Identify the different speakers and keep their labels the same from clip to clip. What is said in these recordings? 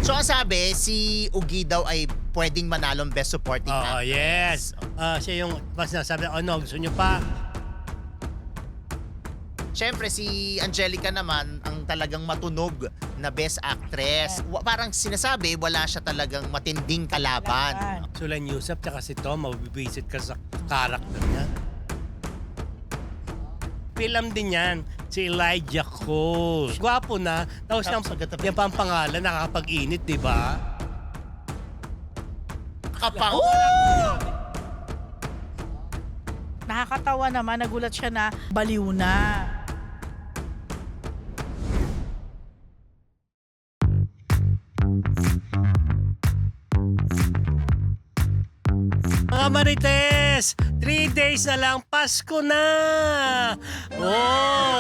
Speaker 1: So ang sabi, si Ugi daw ay pwedeng manalong Best Supporting
Speaker 2: Oo,
Speaker 1: Actress.
Speaker 2: yes. Siya yung mas nasabi, ano, gusto nyo pa?
Speaker 1: Siyempre, si Angelica naman ang talagang matunog na Best Actress. Parang sinasabi, wala siya talagang matinding kalaban.
Speaker 2: Sulan Yusuf, tsaka si Tom, mabibisit ka sa karakter niya. Film din yan, si Elijah Cole. Gwapo na, tapos yung pampangalan, nakakapag-init, di ba?
Speaker 1: Kapang...
Speaker 3: Nakakatawa naman, nagulat siya na baliw na.
Speaker 2: Mga Marites, 3 days na lang, Pasko na!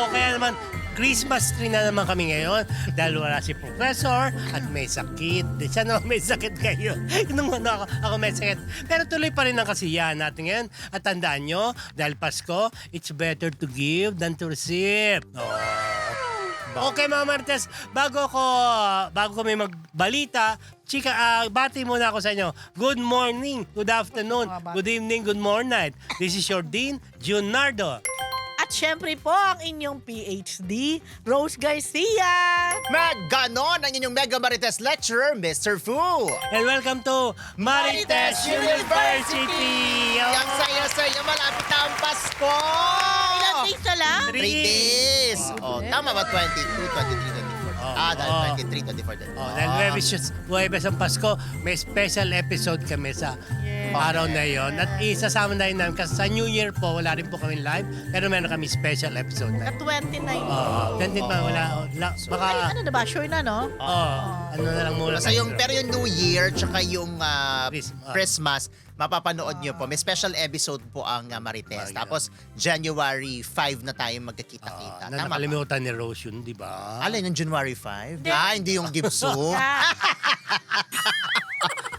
Speaker 2: Kaya naman, Christmas tree na naman kami ngayon dahil wala si Professor at may sakit. Siya naman may sakit kayo. Nung ako may sakit. Pero tuloy pa rin ang kasiyahan natin ngayon. At tandaan nyo, dahil Pasko, it's better to give than to receive. Okay mga Marites, bago kami magbalita, chika, bati muna ako sa inyo. Good morning, good afternoon, good evening, good morning. This is your Dean, Junardo.
Speaker 3: At syempre po ang inyong PhD, Rose Garcia.
Speaker 1: Ganon ang inyong Mega Marites Lecturer, Mr. Fu.
Speaker 2: And welcome to Marites University!
Speaker 1: Ang saya-saya, malapit na ang Pasko!
Speaker 3: Ilang days na lang?
Speaker 1: 3 days. Tama ba? 22, 23, 24. Dahil 23, 24.
Speaker 2: Dahil Huwebes ang Pasko, may special episode kami sa araw na yon. At isasama na rin namin kasi sa New Year po, wala rin po kami live, pero meron kami special episode na.
Speaker 3: At 29.
Speaker 2: 20 pa, wala. Baka,
Speaker 3: Ano na ba? Sure na, no?
Speaker 2: ano na lang muna.
Speaker 1: Pero yung New Year, tsaka yung
Speaker 2: Christmas.
Speaker 1: Christmas, mapapanood nyo po. May special episode po ang Marites. Tapos, January 5 na tayo magkakita-kita.
Speaker 2: Na nakalimutan ni Rose yun, di ba?
Speaker 1: Alin yung January 5? Hindi yung Gibson.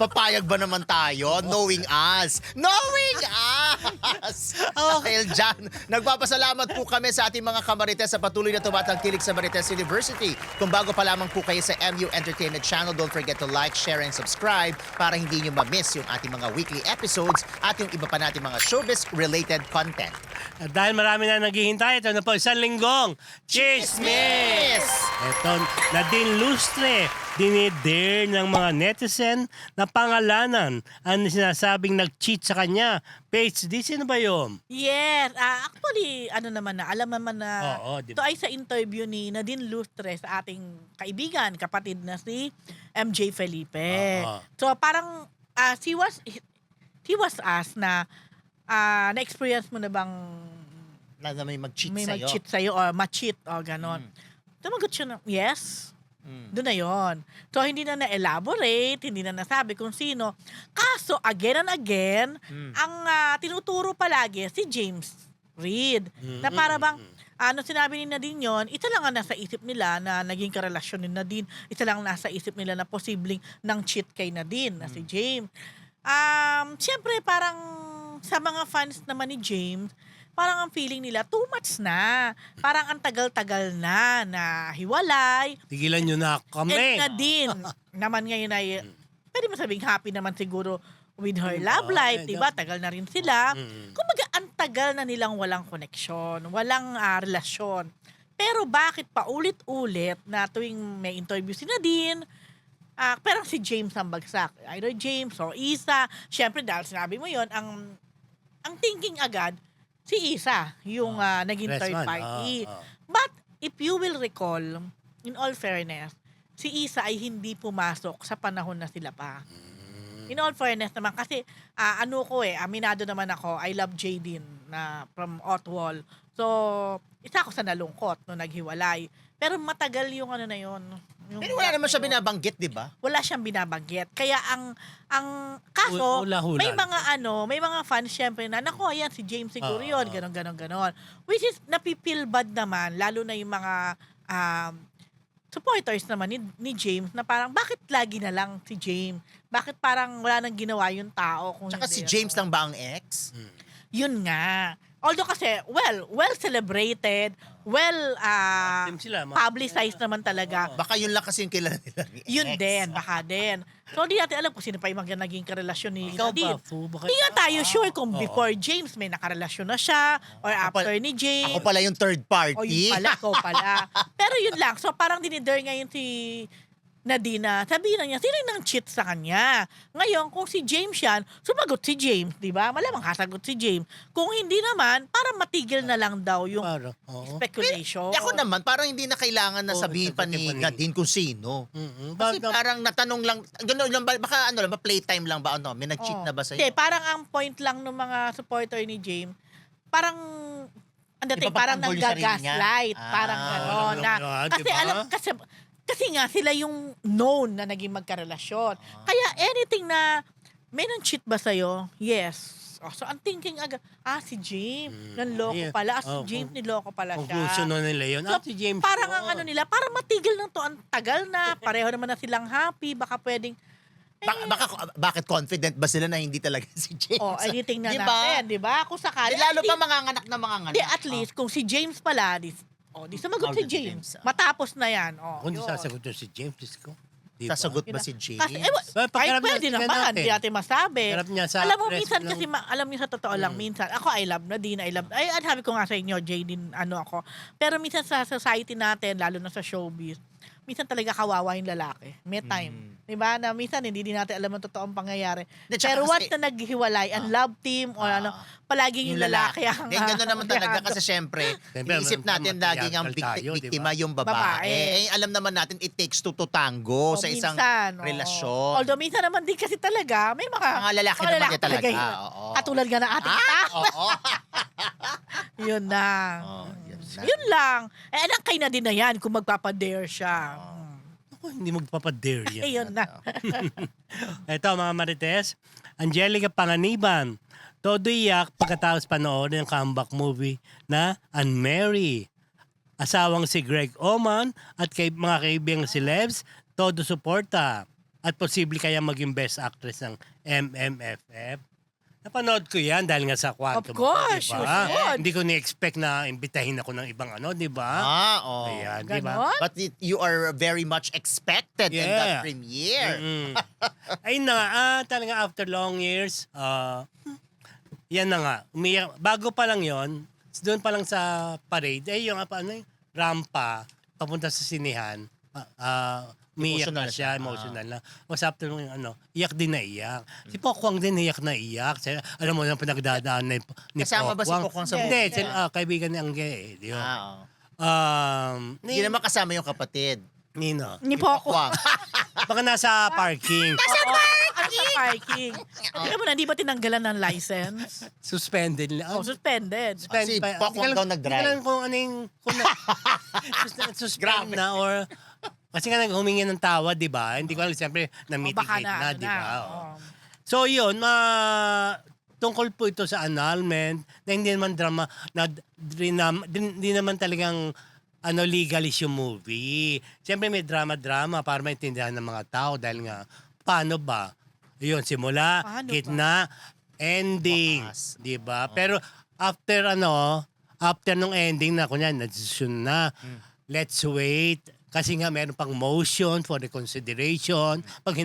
Speaker 1: Papayag ba naman tayo? Knowing us. Knowing us! Dahil dyan, nagpapasalamat po kami sa ating mga kamarites sa patuloy na tumatangkilik sa Marites University. Kung bago pa lamang po kayo sa MU Entertainment Channel, don't forget to like, share, and subscribe para hindi nyo ma-miss yung ating mga weekly episodes at yung iba pa nating mga showbiz-related content.
Speaker 2: At dahil marami na naghihintay, ito na po isang linggong Chismis! Ito, Nadine Lustre, dinidare ng mga netizen na pangalanan ang sinasabing nag-cheat sa kanya. PhD, sino ba yun?
Speaker 3: Yes. Actually, alam naman na
Speaker 2: Oo, di
Speaker 3: ito ay sa interview ni Nadine Lustre sa ating kaibigan, kapatid na si MJ Felipe. So parang she was asked na na-experience mo na bang
Speaker 1: Na may mag-cheat
Speaker 3: may
Speaker 1: sa'yo.
Speaker 3: mag-cheat sa'yo o ma-cheat o ganon. Tumagot siya na, yes. Doon na yon. So, hindi na na-elaborate, hindi na nasabi kung sino. Kaso, again and again, ang tinuturo palagi si James Reid. Na para bang, sinabi ni Nadine yun, ito lang ang nasa isip nila na naging karelasyon ni Nadine. Ito lang nasa isip nila na posibleng nang cheat kay Nadine, na si James. Siyempre, parang sa mga fans naman ni James, parang ang feeling nila, too much na. Parang ang tagal-tagal na hiwalay.
Speaker 2: Tigilan nyo na kami.
Speaker 3: And Nadine, naman ngayon ay, pwede mo sabing happy naman siguro with her love life, diba? Tagal na rin sila. Kumbaga, ang tagal na nilang walang connection, walang relasyon. Pero bakit pa ulit-ulit na tuwing may interview si Nadine, parang si James ang bagsak. Either James or Isa. Siyempre, dahil sinabi mo yon, ang thinking agad, si Isa, yung naging third party. But, if you will recall, in all fairness, si Isa ay hindi pumasok sa panahon na sila pa. In all fairness naman, kasi aminado naman ako, I love Jadine na from Otwal. So, isa ako sa nalungkot nung naghiwalay. Pero matagal yung na yun.
Speaker 1: Pero wala naman siya binabanggit, di ba?
Speaker 3: Wala siyang binabanggit. Kaya ang kaso, may mga may mga fans syempre na, naku, ayan, si James siguro yun, ganon. Which is, napipil bad naman, lalo na yung mga supporters naman ni James na parang, bakit lagi na lang si James? Bakit parang wala nang ginawa yung tao? Kung
Speaker 1: Tsaka
Speaker 3: hindi
Speaker 1: si James lang ba ang ex?
Speaker 3: Yun nga. Although kasi, well celebrated,
Speaker 2: Team sila,
Speaker 3: publicized naman talaga.
Speaker 1: Baka yun lang kasi yung kilala nila ni
Speaker 3: Yun
Speaker 1: ex.
Speaker 3: din, baka din. So, hindi natin alam kung sino pa yung naging karelasyon ni
Speaker 2: Ikaw ba,
Speaker 3: Nadine.
Speaker 2: Fu? Baka-
Speaker 3: Hindi nga tayo sure kung before James may nakarelasyon na siya or after ni James.
Speaker 1: Ako pala yung third party.
Speaker 3: O yun pala, ikaw pala. Pero yun lang. So, parang dinider ngayon si Nadine, sabihin na niya, sino yung nang cheat sa kanya? Ngayon, kung si James yan, sumagot si James, di ba? Malamang kasagot si James. Kung hindi naman, parang matigil na lang daw yung
Speaker 2: Parang, oo.
Speaker 3: speculation.
Speaker 1: Ako naman, parang hindi na kailangan na
Speaker 2: Oo,
Speaker 1: sabihin pa ni
Speaker 2: sagutin pa ni-
Speaker 1: Nadine kung sino. Kasi
Speaker 2: Bakit-
Speaker 1: parang natanong lang, gano'n lang ba, baka ano lang, ba playtime lang ba, ano, may nag-cheat
Speaker 3: Oo.
Speaker 1: na ba sa'yo?
Speaker 3: Hindi, parang ang point lang ng mga supporter ni James, parang ang dating parang
Speaker 1: Ipapatanggol yung sarili niya.
Speaker 3: nag-gaslight. Parang
Speaker 1: Ah,
Speaker 3: gano'n na.
Speaker 2: di
Speaker 3: Kasi
Speaker 2: ba?
Speaker 3: kasi nga sila yung known na naging magkarelasyon. Kaya anything na may nang-cheat ba sa'yo? Yes. Oh, so ang thinking agad, si James, nanloko
Speaker 2: yeah.
Speaker 3: pala. Si
Speaker 2: Oh,
Speaker 3: James, niloko pala siya.
Speaker 2: Conclusion na nila yun.
Speaker 3: So,
Speaker 2: Si James.
Speaker 3: parang
Speaker 2: oo.
Speaker 3: ang ano nila, parang matigil na to, ang tagal na, pareho naman na silang happy, baka pwedeng,
Speaker 1: Bakit confident ba sila na hindi talaga si James?
Speaker 3: anything na
Speaker 1: Di ba?
Speaker 3: natin, di ba? Kung sakali,
Speaker 1: Lalo
Speaker 3: at
Speaker 1: pa
Speaker 3: least-
Speaker 1: mga anak na mga anak.
Speaker 3: Di, at least, kung si James pala, di sumagot si
Speaker 1: Sumagot si
Speaker 3: James.
Speaker 1: James,
Speaker 3: Matapos na yan.
Speaker 2: Kung di
Speaker 3: yun.
Speaker 2: sasagot yun si James, Diyos ko. Di ba?
Speaker 1: Sasagot ba si James?
Speaker 3: Kasi,
Speaker 2: Well,
Speaker 3: kahit
Speaker 2: pakiramdam
Speaker 3: pwede
Speaker 2: tingnan
Speaker 3: naman,
Speaker 2: natin.
Speaker 3: hindi natin masabi.
Speaker 2: Harap niya sa
Speaker 3: Alam mo,
Speaker 2: press
Speaker 3: minsan
Speaker 2: lang.
Speaker 3: kasi, alam niyo sa totoo lang, minsan, ako I love Nadine, I love, ay, sabi ko nga sa inyo, Jay din, ano ako. Pero minsan sa society natin, lalo na sa showbiz, minsan talaga kawawa yung lalaki. May time. Diba? Na minsan hindi din natin alam ang totoong pangyayari.
Speaker 1: Di, tsaka
Speaker 3: Pero
Speaker 1: kasi-
Speaker 3: once na naghiwalay, ang love team o ano, palaging yung lalaki ang...
Speaker 1: Gano'n naman talaga
Speaker 3: ang-
Speaker 1: kasi syempre,
Speaker 2: Siyempre,
Speaker 1: iisip natin laging ang
Speaker 2: tayo,
Speaker 1: biktima
Speaker 2: diba?
Speaker 1: yung babae.
Speaker 3: Babae.
Speaker 1: Alam naman natin, it takes two to tango
Speaker 3: O,
Speaker 1: sa isang
Speaker 3: minsan, oo.
Speaker 1: relasyon.
Speaker 3: Although minsan naman din kasi talaga, may mga
Speaker 1: Mga lalaki naman din talaga.
Speaker 3: yun.
Speaker 1: Oo.
Speaker 3: Katulad nga ng ating
Speaker 1: Oo.
Speaker 3: Yun na.
Speaker 1: Yun na.
Speaker 3: Yun lang. Anak kay na din na yan kung magpapadare siya.
Speaker 2: Ako, hindi magpapadare yan.
Speaker 3: Yun na.
Speaker 2: Ito mga Marites, Angelica Panganiban, todo iyak pagkatapos panoorin ang comeback movie na Unmarry. Asawang si Greg Oman at mga kaibigang si Lebs, todo suporta. At posible kaya maging best actress ng MMFF. Napanood ko yan dahil nga sa Quantum.
Speaker 3: Of course,
Speaker 2: diba?
Speaker 3: you should.
Speaker 2: Hindi ko ni-expect na imbitahin ako ng ibang di ba?
Speaker 1: Oo.
Speaker 2: Ayan, di ba?
Speaker 3: Ganon?
Speaker 1: But you are very much expected in that
Speaker 2: Yeah.
Speaker 1: premiere.
Speaker 2: Ayun na nga, talaga after long years, yan na nga. Umiyak, bago pa lang yon, doon pa lang sa parade, yung rampa, papunta sa sinihan, umiyak
Speaker 1: Emotional
Speaker 2: na siya,
Speaker 1: siya.
Speaker 2: emotional na. O sa after nung iyak din na iyak. Si Pokwang din iyak na iyak. Alam mo na pinagdadaan ni
Speaker 1: Kasama ba si Pokwang sa
Speaker 2: Hindi,
Speaker 1: movie?
Speaker 2: kaibigan ni Angge. Di ba?
Speaker 1: Oo.
Speaker 2: Ni,
Speaker 1: Hindi naman kasama yung kapatid.
Speaker 2: Nino.
Speaker 3: Ni Poco.
Speaker 1: Pokwang.
Speaker 2: Baka nasa parking.
Speaker 3: Parking. Teka mo na, di ba tinanggalan ng license?
Speaker 2: Suspended.
Speaker 3: Suspended.
Speaker 1: Si Pokwang daw nag-drive.
Speaker 2: Hindi ko alam kung ano yung... Suspend na or... Kasi nga humingi ng tawad, di ba? Hindi ko alam, siyempre,
Speaker 3: O, baka
Speaker 2: na-mitigate na,
Speaker 3: ano
Speaker 2: di ba?
Speaker 3: oo.
Speaker 2: So yun, tungkol po ito sa annulment na hindi naman drama, hindi naman talagang legalist yung movie. Siyempre may drama-drama para maintindihan ng mga tao dahil nga, paano ba? Yun, simula,
Speaker 3: Paano
Speaker 2: gitna, ending.
Speaker 1: Wakas.
Speaker 2: Di ba? Pero after nung ending na, kunya, na-decision na, let's wait. Kasi nga meron pang motion for reconsideration. Pag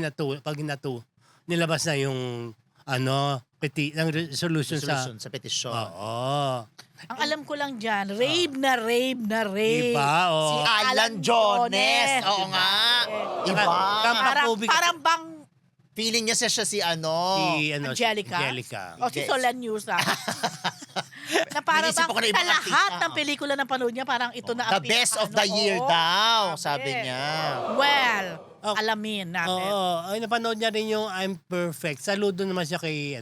Speaker 2: nilabas na yung ng resolution sa...
Speaker 1: Resolution sa petisyon.
Speaker 2: Oo.
Speaker 3: Ang alam ko lang dyan, rape na rape na rape.
Speaker 2: Diba? Oo.
Speaker 1: Si Alan Jones.
Speaker 3: Jones.
Speaker 1: Oo nga. Iba.
Speaker 2: Kampa-
Speaker 3: Parang bang
Speaker 1: Feeling niya siya si ano.
Speaker 2: Si,
Speaker 3: Angelica?
Speaker 2: Angelica.
Speaker 3: O si
Speaker 1: Yes.
Speaker 3: Solan News na parang
Speaker 1: Naisip ako na
Speaker 3: bang
Speaker 1: ibang
Speaker 3: sa lahat
Speaker 1: artista,
Speaker 3: ng pelikula na panood niya, parang ito na
Speaker 1: The best of the year
Speaker 3: Oo.
Speaker 1: daw, sabi
Speaker 3: Sabi.
Speaker 1: niya.
Speaker 3: Well,
Speaker 2: Oh.
Speaker 3: alamin natin.
Speaker 2: Oo. Ay, napanood niya rin yung I'm Perfect. Saludo naman siya kay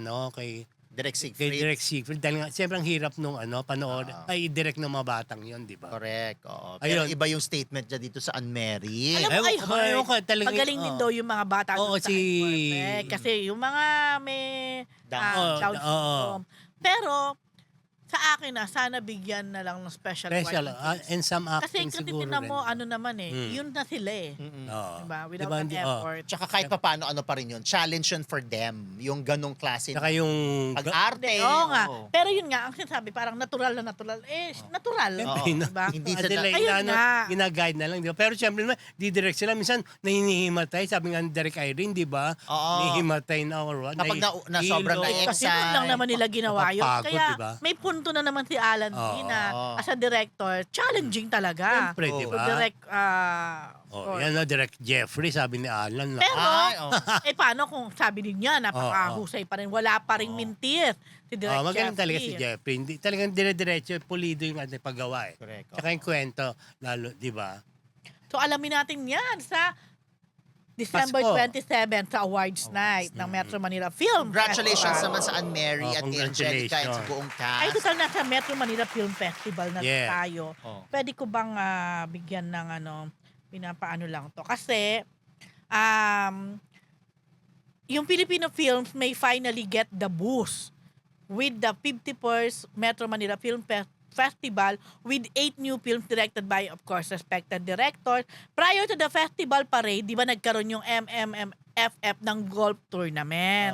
Speaker 1: Direct
Speaker 2: kay
Speaker 1: Siegfried.
Speaker 2: Direk Siegfried. Dahil nga, siyempre ang hirap nung panood. Ay, direct ng mga batang yun, di ba?
Speaker 1: Correct. Oo. Pero
Speaker 2: Ayun.
Speaker 1: iba yung statement niya dito sa Unmarry.
Speaker 3: Alam mo,
Speaker 2: Ewan
Speaker 3: I
Speaker 2: ko,
Speaker 3: heard,
Speaker 2: ewan ko, talagang-
Speaker 3: magaling din
Speaker 2: oo.
Speaker 3: daw yung mga bata
Speaker 2: Oo,
Speaker 3: dun sa Perfect. Kasi yung mga may
Speaker 1: Down.
Speaker 3: Down
Speaker 2: Oo.
Speaker 3: syndrome. Pero, sa akin sana bigyan na lang ng special qualities.
Speaker 2: And some
Speaker 3: Kasi
Speaker 2: acting
Speaker 3: kung
Speaker 2: siguro
Speaker 3: titignan mo,
Speaker 2: rin.
Speaker 3: ano naman
Speaker 2: Mm.
Speaker 3: yun na sila eh.
Speaker 2: Oo.
Speaker 3: Diba? Without
Speaker 2: Diba,
Speaker 3: an
Speaker 2: hindi-
Speaker 3: effort.
Speaker 1: Tsaka kahit papaano, ano pa rin yun, challenge yun for them. Yung ganong klase
Speaker 2: Saka yung...
Speaker 1: pag-arte.
Speaker 3: Oo nga.
Speaker 1: oo.
Speaker 3: Pero yun nga, ang sinasabi, parang natural na natural. Natural.
Speaker 1: Oo.
Speaker 3: Diba?
Speaker 1: Hindi
Speaker 2: Hindi
Speaker 1: sila-
Speaker 3: Ayun nga.
Speaker 2: gina-guide na lang, di ba? Pero siyempre naman, didirect sila. Minsan, nahinihimatay. Sabi nga ni Derek Irene, di ba?
Speaker 1: Oo.
Speaker 2: Nahihimatay na or what.
Speaker 1: Kapag na sobrang
Speaker 3: Kasi doon lang naman nila ginawa yun.
Speaker 2: Napapagod,
Speaker 3: Kaya
Speaker 2: diba?
Speaker 3: may punto na naman si Alan
Speaker 2: Oo.
Speaker 3: D na as a director, challenging talaga.
Speaker 2: Siyempre,
Speaker 1: Oo.
Speaker 2: di
Speaker 3: To
Speaker 2: ba?
Speaker 3: direct,
Speaker 2: Oh, yan na, Direct Jeffrey, sabi ni Alan.
Speaker 3: pero,
Speaker 1: Ay, oo.
Speaker 3: paano kung sabi din niya, napakahusay pa rin, wala pa rin mintis si Direct
Speaker 2: Magaling talaga
Speaker 3: Jeffrey.
Speaker 2: si Jeffrey. Hindi, talagang dire-diretso, pulido yung ating paggawa eh.
Speaker 1: Correct.
Speaker 2: Tsaka yung kwento, lalo, di ba?
Speaker 3: So alamin natin yan sa December
Speaker 2: Pasko.
Speaker 3: 27 sa awards night ng Metro Manila Film
Speaker 1: Congratulations
Speaker 3: Festival.
Speaker 1: naman sa Anne-Mary
Speaker 2: Oh,
Speaker 1: at kay Angelica at sa
Speaker 2: congratulations.
Speaker 1: buong
Speaker 3: Ay,
Speaker 1: cast.
Speaker 3: total nasa Metro Manila Film Festival na
Speaker 2: Yeah.
Speaker 3: tayo.
Speaker 1: Oh.
Speaker 3: Pwede ko bang bigyan ng pinapaano lang to? Kasi, yung Filipino films may finally get the boost with the 51st Metro Manila Film Festival with 8 new films directed by, of course, respected directors. Prior to the festival parade, di ba nagkaroon yung MMFF ng golf tournament?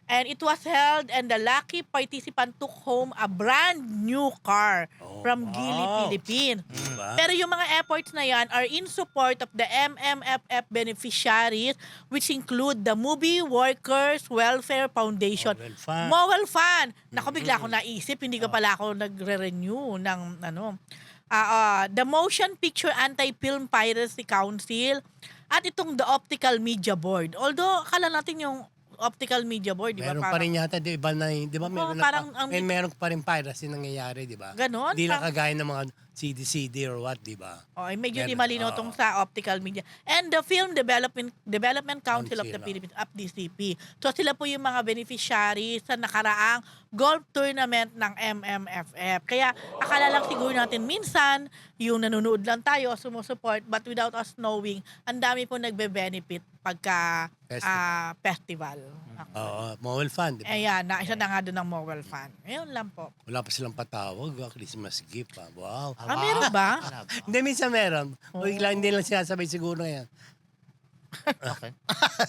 Speaker 3: And it was held and the lucky participant took home a brand new car from Gili,
Speaker 2: wow.
Speaker 3: Philippines.
Speaker 2: Diba?
Speaker 3: Pero yung mga efforts na yan are in support of the MMFF beneficiaries which include the Movie Workers Welfare Foundation.
Speaker 2: Mowel Fund.
Speaker 3: Mowel Fund. Naku, bigla ako naisip, hindi ka pala ako nagre-renew ng the Motion Picture Anti-Film Piracy Council at itong the Optical Media Board. Although, akala natin yung Optical Media Board, di ba?
Speaker 2: Meron pa rin yata, di ba, di ba, meron,
Speaker 3: parang
Speaker 2: meron pa rin piracy nangyayari, di ba?
Speaker 3: Ganon?
Speaker 2: Hindi lang kagaya ng mga CD or what, di ba?
Speaker 3: Medyo di
Speaker 2: Meron,
Speaker 3: malinaw tong sa optical media. And the Film Development Council of the
Speaker 2: Council,
Speaker 3: Philippines, UPDCP. So sila po yung mga beneficiaries sa nakaraang golf tournament ng MMFF. Kaya akala lang siguro natin minsan yung nanonood lang tayo, sumusuport, but without us knowing, ang dami po nagbe-benefit pagka festival.
Speaker 2: Oo, Mowel Fund, di ba?
Speaker 3: Ayan, isa na nga doon ng Mowel Fund. Ayun lang po.
Speaker 2: Wala pa silang patawag, Christmas gift, Wow.
Speaker 3: Meron ba?
Speaker 2: Hindi, minsan meron. Hindi lang sinasabay siguro yan.
Speaker 1: Okay.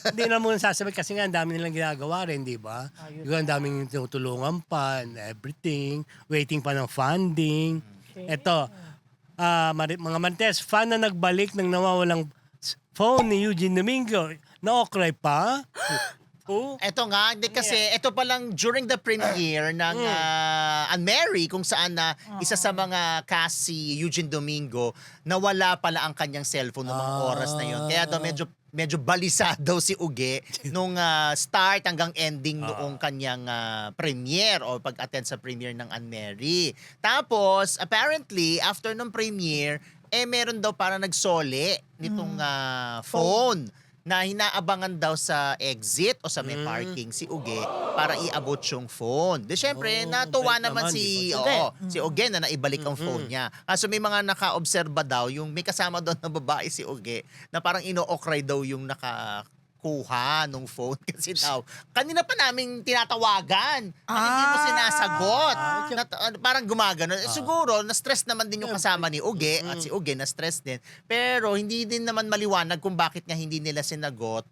Speaker 2: Hindi na muna sasabay kasi nga ang dami nilang ginagawa rin, di ba? Yung ang daming tinutulungan pa and everything, waiting pa ng funding. Ito, mga Martes, fan na nagbalik ng nawawalang phone ni Eugene Domingo. Na-okray pa?
Speaker 1: Eto nga, hindi kasi ito pa lang during the premiere ng Anne-Mary kung saan na isa sa mga cast si Eugene Domingo nawala pala ang kanyang cellphone noong mga oras na yun. Kaya daw medyo balisado si Uge nung start hanggang ending noong kanyang premiere o pag-attend sa premiere ng Anne-Mary. Tapos, apparently, after nung premiere, meron daw para nagsoli nitong phone na hinaabangan daw sa exit o sa may parking si Uge para iabot yung phone. De syempre, natuwa
Speaker 2: bait
Speaker 1: naman
Speaker 2: naman,
Speaker 1: si
Speaker 2: di
Speaker 1: si Uge na naibalik ang phone niya. Kaso may mga naka-obserba daw, yung may kasama doon na babae si Uge na parang ino-okray daw yung nakakuha nung phone kasi daw kanina pa namin tinatawagan. Hindi mo sinasagot. Parang gumagano. Siguro, na-stress naman din yung kasama ni Uge at si Uge na-stress din. Pero hindi din naman maliwanag kung bakit nga hindi nila sinagot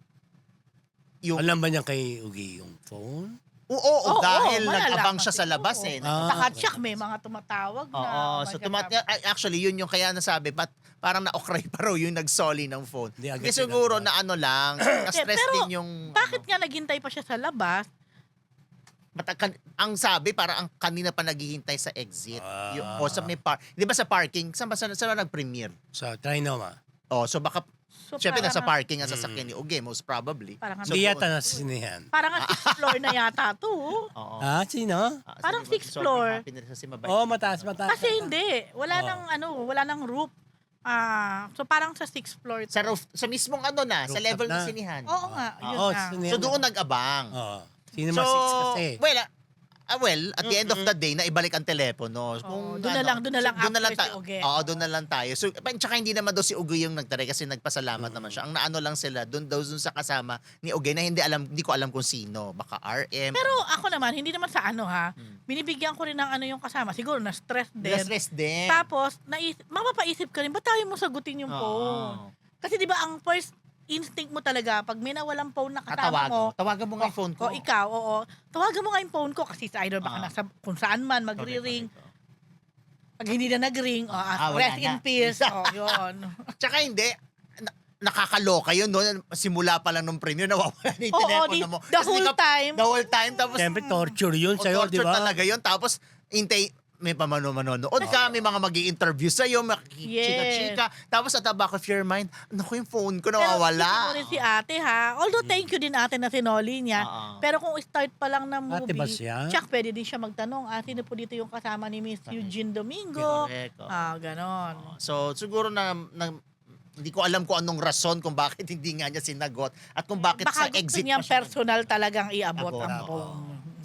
Speaker 1: yung...
Speaker 2: Alam ba niya kay Ugi yung phone?
Speaker 1: Oo, dahil
Speaker 3: malalaman
Speaker 1: nag-abang siya sa
Speaker 3: siguro.
Speaker 1: labas eh.
Speaker 3: Saka check, may mga tumatawag na.
Speaker 1: Oo, so actually yun yung kaya nasabi, parang na-okray pa raw yung nagsoli ng phone.
Speaker 2: Hindi agad
Speaker 1: Kasi siguro
Speaker 2: sinagot.
Speaker 1: na ano lang, na-stress
Speaker 3: Pero,
Speaker 1: din yung...
Speaker 3: Bakit nga naghintay pa siya sa labas?
Speaker 1: Ang sabi, parang ang kanina pa naghihintay sa exit. O sa may di ba sa parking? Saan ba nag-premiere?
Speaker 2: Sa Trinoma.
Speaker 1: So baka,
Speaker 3: So,
Speaker 1: syempre nasa
Speaker 3: parang-
Speaker 1: parking ang sasakyan ni Uge, most probably.
Speaker 3: Parang
Speaker 1: So,
Speaker 2: Hindi
Speaker 1: doon-
Speaker 2: yata nasa sinihan.
Speaker 3: Parang ang 6th floor na yata to.
Speaker 1: Oo.
Speaker 2: Sino?
Speaker 3: Parang
Speaker 1: Sige,
Speaker 3: sixth
Speaker 1: sobrang
Speaker 3: floor.
Speaker 1: happy na si Mabait.
Speaker 2: Mataas.
Speaker 3: Kasi hindi. Wala wala nang roof. So parang sa 6th floor.
Speaker 1: Sa roof, sa mismong sa
Speaker 2: Rooftop
Speaker 1: level ng
Speaker 2: na.
Speaker 1: sinihan.
Speaker 3: Oo nga, yun
Speaker 2: Oo,
Speaker 3: nga.
Speaker 2: sinihan.
Speaker 1: So doon nag-abang.
Speaker 2: Oo. Cinema 6 kasi.
Speaker 1: Well, Well, at the end of the day, naibalik ang telepono.
Speaker 3: Oo, doon na lang after si Uge.
Speaker 1: Oo, doon na lang tayo. So, tsaka hindi naman daw si Uge yung nagtaray kasi nagpasalamat naman siya. Ang naano lang sila, doon sa kasama ni Uge na hindi ko alam kung sino. Baka RM.
Speaker 3: Pero ako naman, hindi naman sa ano ha, binibigyan ko rin ng ano yung kasama. Siguro na-stress din.
Speaker 1: stress din.
Speaker 3: Tapos, mapapaisip ka rin, ba't tayo mo sagutin yung
Speaker 1: Oo.
Speaker 3: phone? Kasi di ba ang first instinct mo talaga, pag may nawalang phone na kasama mo,
Speaker 1: Tawagan mo nga yung phone ko.
Speaker 3: o ikaw, oo, tawagan mo nga yung phone ko kasi sa either baka nasa kung saan man magri-ring. Pag hindi na nag-ring,
Speaker 1: wala
Speaker 3: rest in
Speaker 1: na.
Speaker 3: peace. Yun.
Speaker 1: Tsaka hindi, nakakaloka yun, no? Simula pa lang nung premiere, nawawala na yung telepono mo.
Speaker 3: The
Speaker 1: Tapos
Speaker 3: whole time.
Speaker 1: The whole time, tapos
Speaker 2: Siyempre, torture yun sa'yo, di
Speaker 1: torture
Speaker 2: ba?
Speaker 1: talaga yun. Tapos, may manonood ka, may mga mag-i-interview sa'yo, makikita-chika. Tapos at the back of your mind, naku, yung phone ko
Speaker 3: Pero
Speaker 1: nawawala.
Speaker 3: rin si ate ha. Although thank you din ate na sinoli niya.
Speaker 1: Oo.
Speaker 3: Pero kung start pa lang ng
Speaker 2: Ate ba
Speaker 3: movie,
Speaker 2: siya?
Speaker 3: tsak pwede din siya magtanong, sino po dito yung kasama ni Miss Eugene Domingo?
Speaker 1: Correct, oo.
Speaker 3: Ganon.
Speaker 1: So, siguro na hindi ko alam kung anong rason kung bakit hindi nga niya sinagot at kung bakit
Speaker 3: Baka
Speaker 1: sa
Speaker 3: gusto
Speaker 1: exit
Speaker 3: niyang
Speaker 1: pa siya.
Speaker 3: personal talagang iabot
Speaker 1: Abot,
Speaker 3: ang
Speaker 1: oo.
Speaker 3: phone.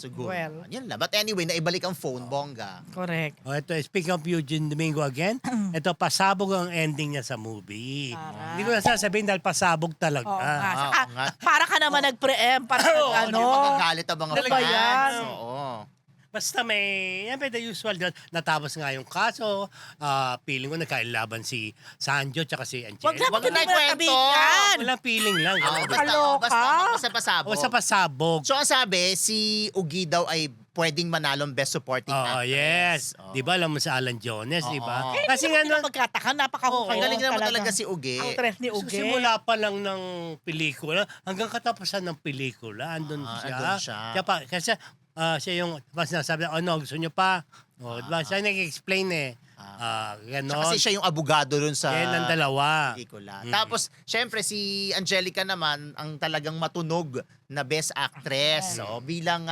Speaker 1: Siguro.
Speaker 3: Well,
Speaker 1: Yan lang. But anyway, naibalik ang phone, bongga.
Speaker 3: correct.
Speaker 2: Oh, ito, speaking of Eugene Domingo again, ito, pasabog ang ending niya sa movie.
Speaker 3: Tara.
Speaker 2: Hindi ko na sasabihin dahil pasabog talaga.
Speaker 3: Oo nga.
Speaker 1: Ah,
Speaker 3: Saka,
Speaker 1: oo nga.
Speaker 3: para ka naman nag-preempt, para
Speaker 1: Oo,
Speaker 3: ano.
Speaker 1: hindi magagalit ang mga
Speaker 3: Ano ba
Speaker 1: fans.
Speaker 3: yan?
Speaker 1: Oo.
Speaker 2: Basta yan the usual doon. Natapos nga yung kaso, feeling ko nagkailaban si Sanjo tsaka si Angel.
Speaker 3: Wag na,
Speaker 1: Wag
Speaker 3: wag
Speaker 1: na
Speaker 3: na
Speaker 1: ikwento.
Speaker 3: tabihan.
Speaker 2: Walang feeling lang.
Speaker 3: Kaloka.
Speaker 1: Basta pasabog.
Speaker 2: O sa pasabog.
Speaker 1: So, ang sabi, si Ugi daw ay pwedeng manalong best supporting
Speaker 2: Oo,
Speaker 1: actress.
Speaker 2: yes.
Speaker 1: Oo.
Speaker 2: Di ba, alam mo sa Alan Jones, di ba?
Speaker 1: Oo.
Speaker 2: Kasi nga,
Speaker 3: Hindi na magkataka, napakahukay.
Speaker 1: Ang galing naman talaga si Ugi.
Speaker 3: Ang stress ni
Speaker 2: so,
Speaker 3: Uge.
Speaker 2: simula pa lang ng pelikula, hanggang katapusan ng pelikula, andun siya.
Speaker 1: andun siya.
Speaker 2: Kasi siya yung, mas nasabi, gusto nyo pa? Diba? Siya nag-explain ganon.
Speaker 1: Kasi siya yung abogado dun sa
Speaker 2: Yan ang dalawa.
Speaker 1: pelikula. Tapos, syempre, si Angelica naman, ang talagang matunog na best actress. So, bilang,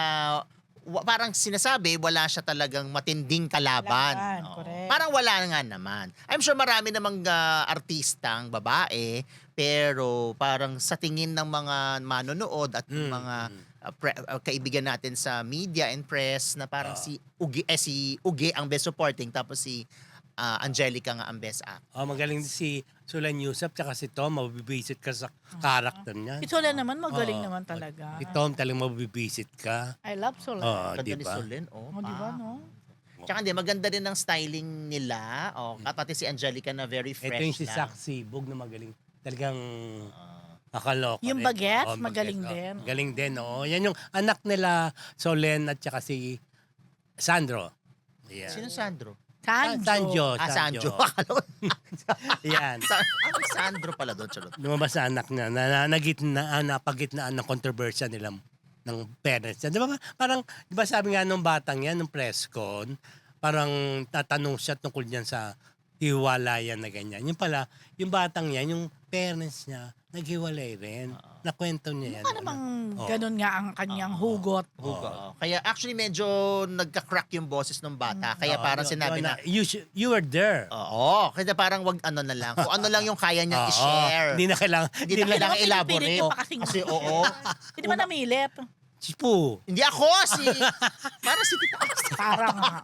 Speaker 1: parang sinasabi, wala siya talagang matinding kalaban.
Speaker 3: Kalaban,
Speaker 1: Oo.
Speaker 3: correct.
Speaker 1: Parang wala nga naman. I'm sure marami namang artistang babae, pero parang sa tingin ng mga manonood at mga kaibigan natin sa media and press na parang si Uge ang best supporting tapos si Angelica nga ang best actor.
Speaker 2: Magaling si Sulan Yusuf tsaka si Tom, mabibisit ka sa character niya.
Speaker 3: Si Solen naman, magaling
Speaker 2: Oo.
Speaker 3: naman talaga.
Speaker 2: Si Tom talagang mabibisit ka.
Speaker 3: I love Solen.
Speaker 1: Ganda
Speaker 2: Di
Speaker 1: ni
Speaker 2: ba?
Speaker 1: Solen, oh.
Speaker 3: Di ba, no?
Speaker 1: Tsaka hindi, maganda rin ang styling nila. Pati si Angelica na very fresh
Speaker 2: Ito yung si
Speaker 1: lang.
Speaker 2: Saxy Bug na magaling. Talagang nakaloka
Speaker 3: Yung
Speaker 2: rin.
Speaker 3: Bagets,
Speaker 2: Oo,
Speaker 3: magaling
Speaker 2: Bagets,
Speaker 3: din.
Speaker 2: Galing din, oo. Yan yung anak nila, Solen at saka si Sandro. Yeah.
Speaker 1: Sino Sandro?
Speaker 3: Sanjo.
Speaker 1: Sanjo.
Speaker 2: Yan.
Speaker 1: Sandro pala doon. Charot.
Speaker 2: Lumabas na anak niya na napagitnaan ng kontrobersya nila ng parents niya. Di ba parang, di ba sabi nga nung batang yan, nung press con, parang tatanong siya tungkol niyan sa hiwalayan na ganyan. Yung pala, yung batang yan, yung parents niya, naghiwalay rin. Nakwento niya yan.
Speaker 3: Mukha namang
Speaker 2: Oo.
Speaker 3: ganun nga ang kanyang hugot.
Speaker 1: Oo. Kaya actually medyo nagka-crack yung boses ng bata. Kaya parang sinabi na,
Speaker 2: You were there.
Speaker 1: oo, kaya parang wag ano na lang. Kung ano lang yung kaya niyang i-share.
Speaker 2: Hindi na kailangan.
Speaker 1: Hindi na kailangan
Speaker 3: Pinipilit
Speaker 1: elaborate.
Speaker 3: niyo pa kasing-
Speaker 1: Kasi oo.
Speaker 3: Hindi ba namilit?
Speaker 2: Sipo.
Speaker 1: Hindi ako para si Tita Asta.
Speaker 3: Parang nga.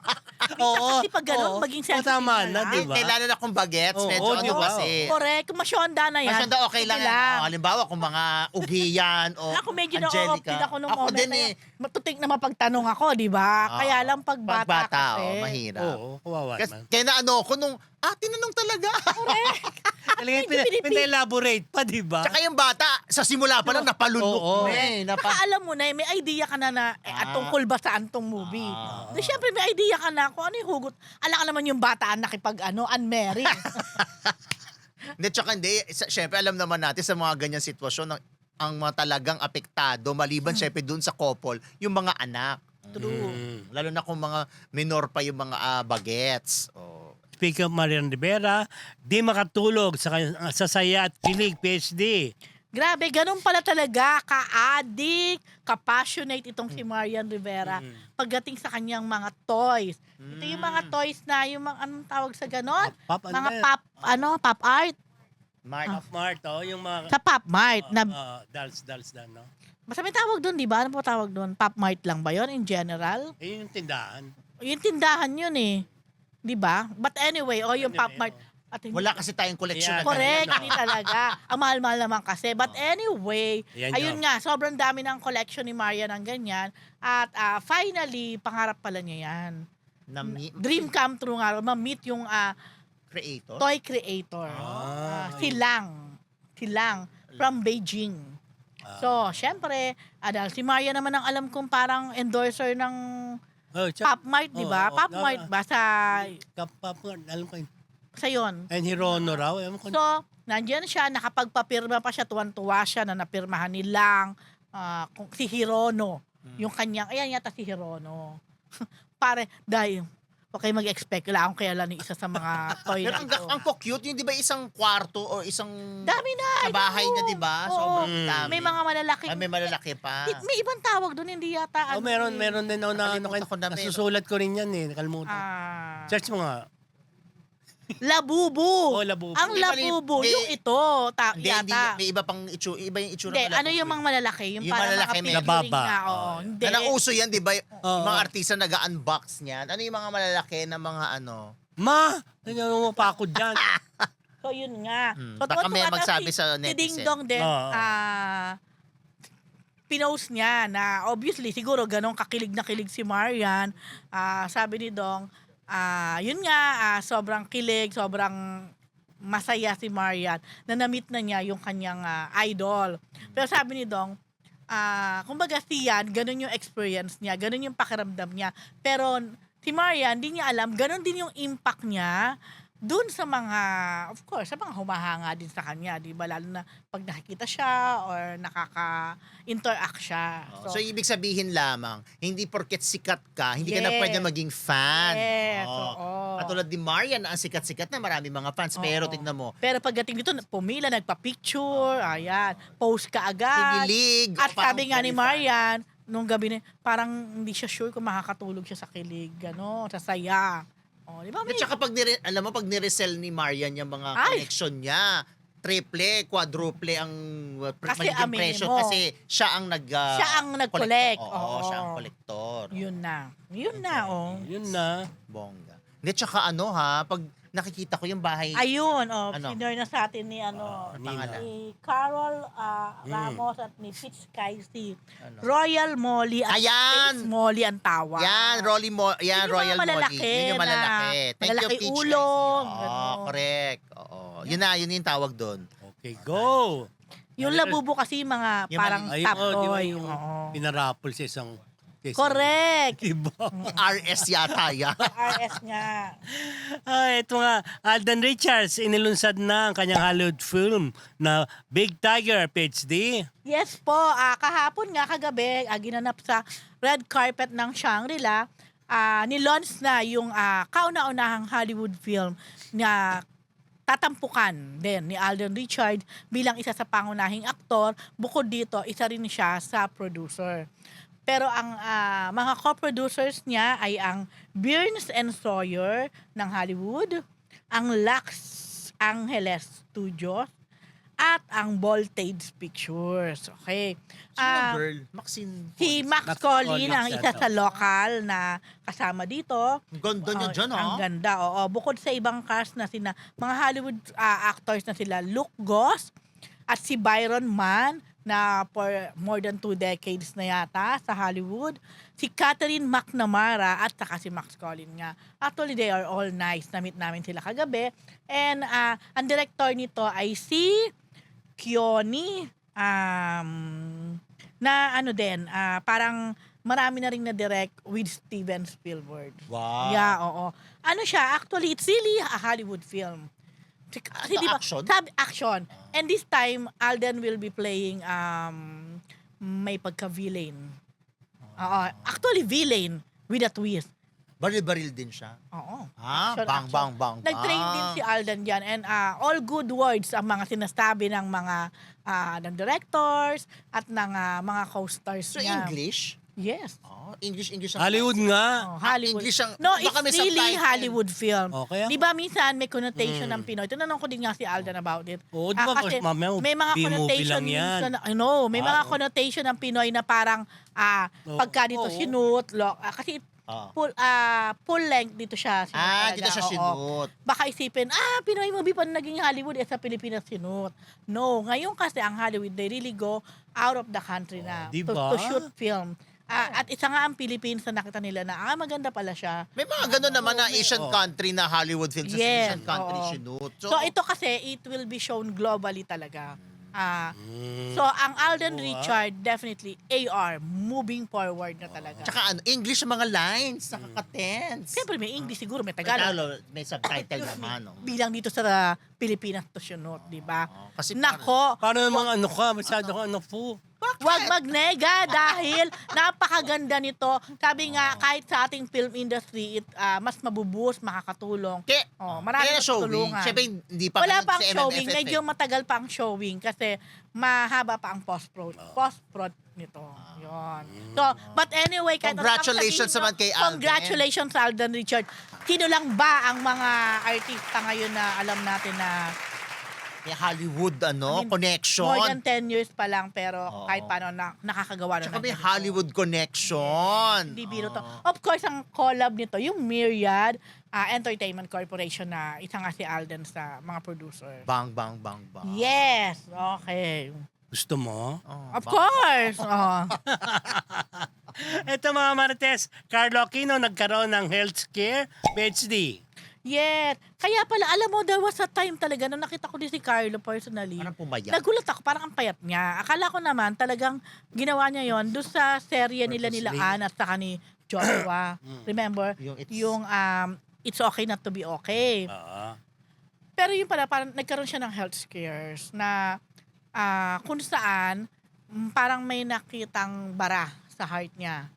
Speaker 2: Oo.
Speaker 3: Kasi pag ganun,
Speaker 2: oo.
Speaker 3: maging sensitive
Speaker 2: Tama
Speaker 3: na
Speaker 2: na,
Speaker 3: lang.
Speaker 2: di ba?
Speaker 1: Lalo na kung bagets,
Speaker 2: Oo,
Speaker 1: medyo
Speaker 2: di
Speaker 1: ano
Speaker 2: ba?
Speaker 1: kasi.
Speaker 3: Correct. Kung masyonda na yan.
Speaker 1: Masyado okay lang.
Speaker 3: sige
Speaker 1: yan. Halimbawa, kung mga ugiyan o
Speaker 3: Ako medyo
Speaker 1: Angelica.
Speaker 3: na-offend ako nung
Speaker 1: Ako
Speaker 3: moment
Speaker 1: din
Speaker 3: na
Speaker 1: eh.
Speaker 3: yan. Matutik na mapagtanong ako, di ba?
Speaker 1: Oo.
Speaker 3: Kaya lang pag bata kasi.
Speaker 1: mahirap.
Speaker 2: Oo, kawawa
Speaker 1: Kasi,
Speaker 2: naman.
Speaker 1: kaya na ano ko nung, tinanong talaga.
Speaker 2: Talagang
Speaker 3: Medyo
Speaker 2: pina-elaborate pa, di ba?
Speaker 1: Tsaka yung bata, sa simula pa lang napalunok
Speaker 2: Oo.
Speaker 1: na eh.
Speaker 3: Saka alam mo na, may idea ka na tungkol ba sa antong movie. Di syempre may idea ka na kung ano yung hugot. Alam ka naman yung bata ang unmarried.
Speaker 1: Hindi, tsaka hindi. Siyempre, alam naman natin sa mga ganyan sitwasyon, ang mga talagang apektado, maliban syempre dun sa couple, yung mga anak.
Speaker 3: True.
Speaker 1: Lalo na kung mga minor pa yung mga bagets.
Speaker 2: Speaking of Marian Rivera, di makatulog sa saya at kilig PhD.
Speaker 3: Grabe, ganun pala talaga, ka-addict, ka-passionate itong si Marian Rivera pagdating sa kanyang mga toys. Ito yung mga toys na, yung mga, anong tawag sa ganon?
Speaker 2: Pop, ano
Speaker 3: Mga
Speaker 2: ba yan?
Speaker 3: pop art.
Speaker 1: Mark.
Speaker 2: Pop Mart, yung mga...
Speaker 3: Sa Pop Mart. Na,
Speaker 2: dolls na, no?
Speaker 3: basta may tawag doon, di ba? Ano po tawag doon? Pop Mart lang ba yon in general?
Speaker 2: Yung tindahan.
Speaker 3: Yung tindahan yun eh. Di ba? But anyway, yung
Speaker 2: Anyway,
Speaker 3: Pop Mart. At hindi-
Speaker 1: Wala kasi tayong koleksyon
Speaker 2: Yeah,
Speaker 1: na
Speaker 3: Correct,
Speaker 1: ganyan, no?
Speaker 3: hindi talaga. Ang mahal-mahal naman kasi. But anyway,
Speaker 2: Yan
Speaker 3: ayun
Speaker 2: yun.
Speaker 3: nga, sobrang dami ng collection ni Maria ng ganyan. At finally, pangarap pala niya yan.
Speaker 1: Na
Speaker 3: Dream come true nga, ma-meet yung
Speaker 1: creator.
Speaker 3: toy creator. Silang from Beijing. So, syempre, dahil si Maria naman ang alam kong parang endorser ng Pop Mart, di ba? Pop Mart ba?
Speaker 2: Pop Mart, alam ko yun.
Speaker 3: Sa yun.
Speaker 2: And Hirono raw. Alam ko.
Speaker 3: So, nandiyan siya, nakapagpapirma pa siya, tuwan-tuwa siya na napirmahan nilang si Hirono. Yung kanyang, ayan yata si Hirono. Pare, dahil, okay mag-expect. Wala akong kailan ni isa sa mga toy
Speaker 1: Pero
Speaker 3: na ito.
Speaker 1: ang cute, yung di ba isang kwarto o isang
Speaker 3: Dami na.
Speaker 1: sa bahay na, di ba? Sobrang dami.
Speaker 3: May mga malalaki.
Speaker 1: May malalaki pa.
Speaker 3: May ibang tawag doon, hindi yata.
Speaker 2: Meron din ako na
Speaker 1: Nakalimutan ko na, pero-
Speaker 2: nasusulat ko rin yan eh. Nakalimutan. Search mo nga.
Speaker 3: Labubu.
Speaker 2: Labubu.
Speaker 3: Ang labubu,
Speaker 1: Hindi.
Speaker 3: yung ito,
Speaker 1: Hindi,
Speaker 3: yata.
Speaker 1: may iba pang iba yung itsura.
Speaker 3: Hindi,
Speaker 1: ng
Speaker 3: ano yung mga malalaki? Yung
Speaker 1: Yung
Speaker 3: parang
Speaker 1: malalaki,
Speaker 3: mga
Speaker 1: may
Speaker 3: figurine
Speaker 2: nababa.
Speaker 3: nga, oo. Hindi.
Speaker 1: Na nauso yan, di ba?
Speaker 2: Oo.
Speaker 1: Mga artista nag-unbox niyan. Ano yung mga malalaki na mga ano?
Speaker 2: Nangyayong pa ako dyan.
Speaker 3: So, yun nga. So,
Speaker 1: Baka may
Speaker 3: tuwa-tuwa na
Speaker 1: magsabi sa
Speaker 3: Si
Speaker 1: netizen.
Speaker 3: Ding Dong din,
Speaker 2: Oo.
Speaker 3: pinost niya na obviously, siguro ganong kakilig na kilig si Marian. Sabi ni Dong, yun nga, sobrang kilig, sobrang masaya si Marian na na-meet na niya yung kanyang idol. Pero sabi ni Dong, kumbaga siyan, ganun yung experience niya, ganun yung pakiramdam niya. Pero si Marian, hindi niya alam, ganun din yung impact niya dun sa mga, of course, sa mga humahanga din sa kanya, di ba? Lalo na pag nakikita siya or nakaka-interact siya.
Speaker 1: So, ibig sabihin lamang, hindi porket sikat ka, hindi ka na
Speaker 3: Yes.
Speaker 1: pwede maging fan.
Speaker 3: Yes,
Speaker 1: Oo.
Speaker 3: oo.
Speaker 1: Katulad ni Marian, ang sikat-sikat na marami mga fans. Pero
Speaker 3: Oo.
Speaker 1: tignan mo,
Speaker 3: Pero pagdating dito, pumila, nagpa-picture, ayan, post ka agad.
Speaker 1: kinilig.
Speaker 3: At
Speaker 1: parang
Speaker 3: sabi nga ni
Speaker 1: very fan.
Speaker 3: Marian, nung gabi na, parang hindi siya sure kung makakatulog siya sa kilig, sa saya. Oh, di ba?
Speaker 1: At saka pag, alam mo, pag niresell ni Marian yung mga
Speaker 3: Ay!
Speaker 1: connection niya, triple, quadruple ang
Speaker 3: Kasi
Speaker 1: magiging
Speaker 3: aminin
Speaker 1: presyo.
Speaker 3: mo.
Speaker 1: Kasi siya ang
Speaker 3: Siya ang nag-collect.
Speaker 1: Oo,
Speaker 3: Oo.
Speaker 1: siya ang kolektor.
Speaker 3: Yun na, oh.
Speaker 2: Yun na.
Speaker 1: Bongga. Hindi, tsaka pag nakikita ko yung bahay,
Speaker 3: Ayun,
Speaker 1: Ano?
Speaker 3: pinor na sa atin ni,
Speaker 1: pangalan.
Speaker 3: ni Carol Ramos at ni Fitz Kaisi.
Speaker 1: Ano?
Speaker 3: Royal Molly at
Speaker 1: Ayan!
Speaker 3: Space Molly ang tawag.
Speaker 1: yan,
Speaker 3: Yun yung
Speaker 1: Royal
Speaker 3: mga malalaki
Speaker 1: Molly. Yun yung
Speaker 3: na
Speaker 1: malalaki. Thank you,
Speaker 3: malalaki
Speaker 1: Peach.
Speaker 3: ulo,
Speaker 1: Oo,
Speaker 3: ganun.
Speaker 1: correct. Oo. Yun yung tawag doon.
Speaker 2: Okay, go!
Speaker 3: Yung labubo kasi mga
Speaker 1: Yung
Speaker 3: parang
Speaker 2: Ayun,
Speaker 3: top
Speaker 2: di ba
Speaker 3: toy.
Speaker 2: yung
Speaker 3: Oo.
Speaker 2: pinarapol sa isang...
Speaker 3: Correct.
Speaker 2: Diba?
Speaker 1: RS yata yan.
Speaker 3: RS nga.
Speaker 2: Ito nga, Alden Richards, inilunsad na ang kanyang Hollywood film na Big Tiger, PhD.
Speaker 3: Yes po, kahapon nga kagabi, ginanap sa red carpet ng Shangri-La, nilaunch na yung kauna-unahang Hollywood film na tatampukan din ni Alden Richards bilang isa sa pangunahing aktor. Bukod dito, isa rin siya sa producer. Pero ang mga co-producers niya ay ang Burns and Sawyer ng Hollywood, ang Lux Angeles Studios, at ang Voltage Pictures. Okay.
Speaker 1: Sino girl? Maxine.
Speaker 3: Si Max
Speaker 2: Max
Speaker 3: Collin,
Speaker 2: Collins
Speaker 3: ang isa
Speaker 2: yata.
Speaker 3: sa local na kasama dito.
Speaker 1: Ang ganda niya dyan,
Speaker 3: Ang ganda, oo. Bukod sa ibang cast na mga Hollywood actors na sila, Luke Goss at si Byron Mann, na for more than 2 decades na yata sa Hollywood. Si Catherine McNamara at saka si Max Collin nga. Actually, they are all nice. Na-meet namin sila kagabi. And ang director nito ay si Keone, na parang marami na rin na-direct with Steven Spielberg.
Speaker 1: Wow.
Speaker 3: Yeah, oo. Ano siya, actually, it's really a Hollywood film. Kasi di ba,
Speaker 1: action?
Speaker 3: Action. And this time, Alden will be playing may pagka-villain. Oo. Actually, villain with a twist.
Speaker 1: Baril-baril din siya.
Speaker 3: Oo.
Speaker 1: Ah,
Speaker 3: Action,
Speaker 1: bang,
Speaker 3: action.
Speaker 1: bang, bang,
Speaker 3: Nag-train
Speaker 1: bang.
Speaker 3: din si Alden dyan. And all good words ang mga sinasabi ng mga ng directors at ng mga co-stars
Speaker 1: So,
Speaker 3: niya.
Speaker 1: English?
Speaker 3: Yes.
Speaker 1: Oh, English ang
Speaker 2: Hollywood nga.
Speaker 3: Oh, Hollywood.
Speaker 1: English ang-
Speaker 3: No,
Speaker 1: baka may
Speaker 3: it's really
Speaker 1: subtitle.
Speaker 3: Hollywood film.
Speaker 2: Okay.
Speaker 3: Di ba minsan may connotation ng Pinoy? Tinanong ko din nga si Alden about it.
Speaker 2: Oo, di ba,
Speaker 3: Kasi
Speaker 2: mamaya,
Speaker 3: may mga
Speaker 2: B-movie
Speaker 3: connotation
Speaker 2: lang yan.
Speaker 3: minsan, may mga connotation ng Pinoy na parang
Speaker 2: Oo.
Speaker 3: pagka dito
Speaker 2: Oo.
Speaker 3: sinut, kasi
Speaker 1: Oo.
Speaker 3: full length dito siya. sinut
Speaker 1: Dito
Speaker 3: talaga.
Speaker 1: siya
Speaker 3: Oo.
Speaker 1: sinut.
Speaker 3: Baka isipin, Pinoy movie pa naging Hollywood sa Pilipinas sinut. No, ngayon kasi ang Hollywood, they really go out of the country na
Speaker 2: di
Speaker 3: to
Speaker 2: ba?
Speaker 3: shoot film. At isa nga ang Philippines na nakita nila na maganda pala siya.
Speaker 1: May mga gano'n naman na Asian country na Hollywood films sa
Speaker 3: Yes,
Speaker 1: Asian country
Speaker 3: oo.
Speaker 1: sinut.
Speaker 3: So ito kasi, it will be shown globally talaga. So ang Alden Richard, definitely AR, moving forward na talaga.
Speaker 1: Tsaka English ang mga lines, nakaka-tense.
Speaker 3: Siyempre may English siguro, may Tagalog.
Speaker 1: May subtitle naman. Oh.
Speaker 3: Bilang dito sa Pilipinas to sinut, di ba?
Speaker 1: Kasi
Speaker 3: Nako,
Speaker 2: Paano namang masyado ka po.
Speaker 3: wag magnega dahil napakaganda nito. Sabi nga, kahit sa ating film industry, mas mabubuhos, makakatulong. Marami
Speaker 1: kaya
Speaker 3: mas
Speaker 1: showing.
Speaker 3: tulungan.
Speaker 1: Siyempre, hindi pa
Speaker 3: Wala pang
Speaker 1: si
Speaker 3: showing,
Speaker 1: MMFF
Speaker 3: medyo matagal pa ang showing kasi mahaba pa ang post-prod nito. Yun. So, but anyway, kahit ano
Speaker 1: Congratulations
Speaker 3: sabihin nyo,
Speaker 1: naman kay Alden.
Speaker 3: Congratulations sa Alden Richard. Sino lang ba ang mga artista ngayon na alam natin na
Speaker 1: May Hollywood
Speaker 3: I mean,
Speaker 1: connection.
Speaker 3: more than 10 years pa lang pero
Speaker 1: Oo.
Speaker 3: kahit paano nakakagawa na
Speaker 1: Tsaka
Speaker 3: ng
Speaker 1: may
Speaker 3: ganito.
Speaker 1: Hollywood connection.
Speaker 3: Hindi biro to. Of course, ang collab nito, yung Myriad Entertainment Corporation na isa nga si Alden sa mga producer.
Speaker 1: Bang.
Speaker 3: Yes! Okay.
Speaker 2: Gusto mo?
Speaker 1: Oh,
Speaker 3: Of course!
Speaker 2: Ito mga Marites, Carlo Aquino nagkaroon ng health scare, PhD.
Speaker 3: Yes. Kaya pala, alam mo, there was a time talaga na nakita ko din si Carlo personally.
Speaker 1: Parang pumayat.
Speaker 3: Nagulat ako, parang ang payat niya. Akala ko naman talagang ginawa niya yon doon sa serye nila
Speaker 2: Purposely.
Speaker 3: Ann at saka ni Joshua. Remember?
Speaker 1: Yung
Speaker 3: It's Okay Not to Be Okay.
Speaker 2: Oo.
Speaker 3: Pero yung pala, parang nagkaroon siya ng health scares na kung saan parang may nakitang bara sa heart niya.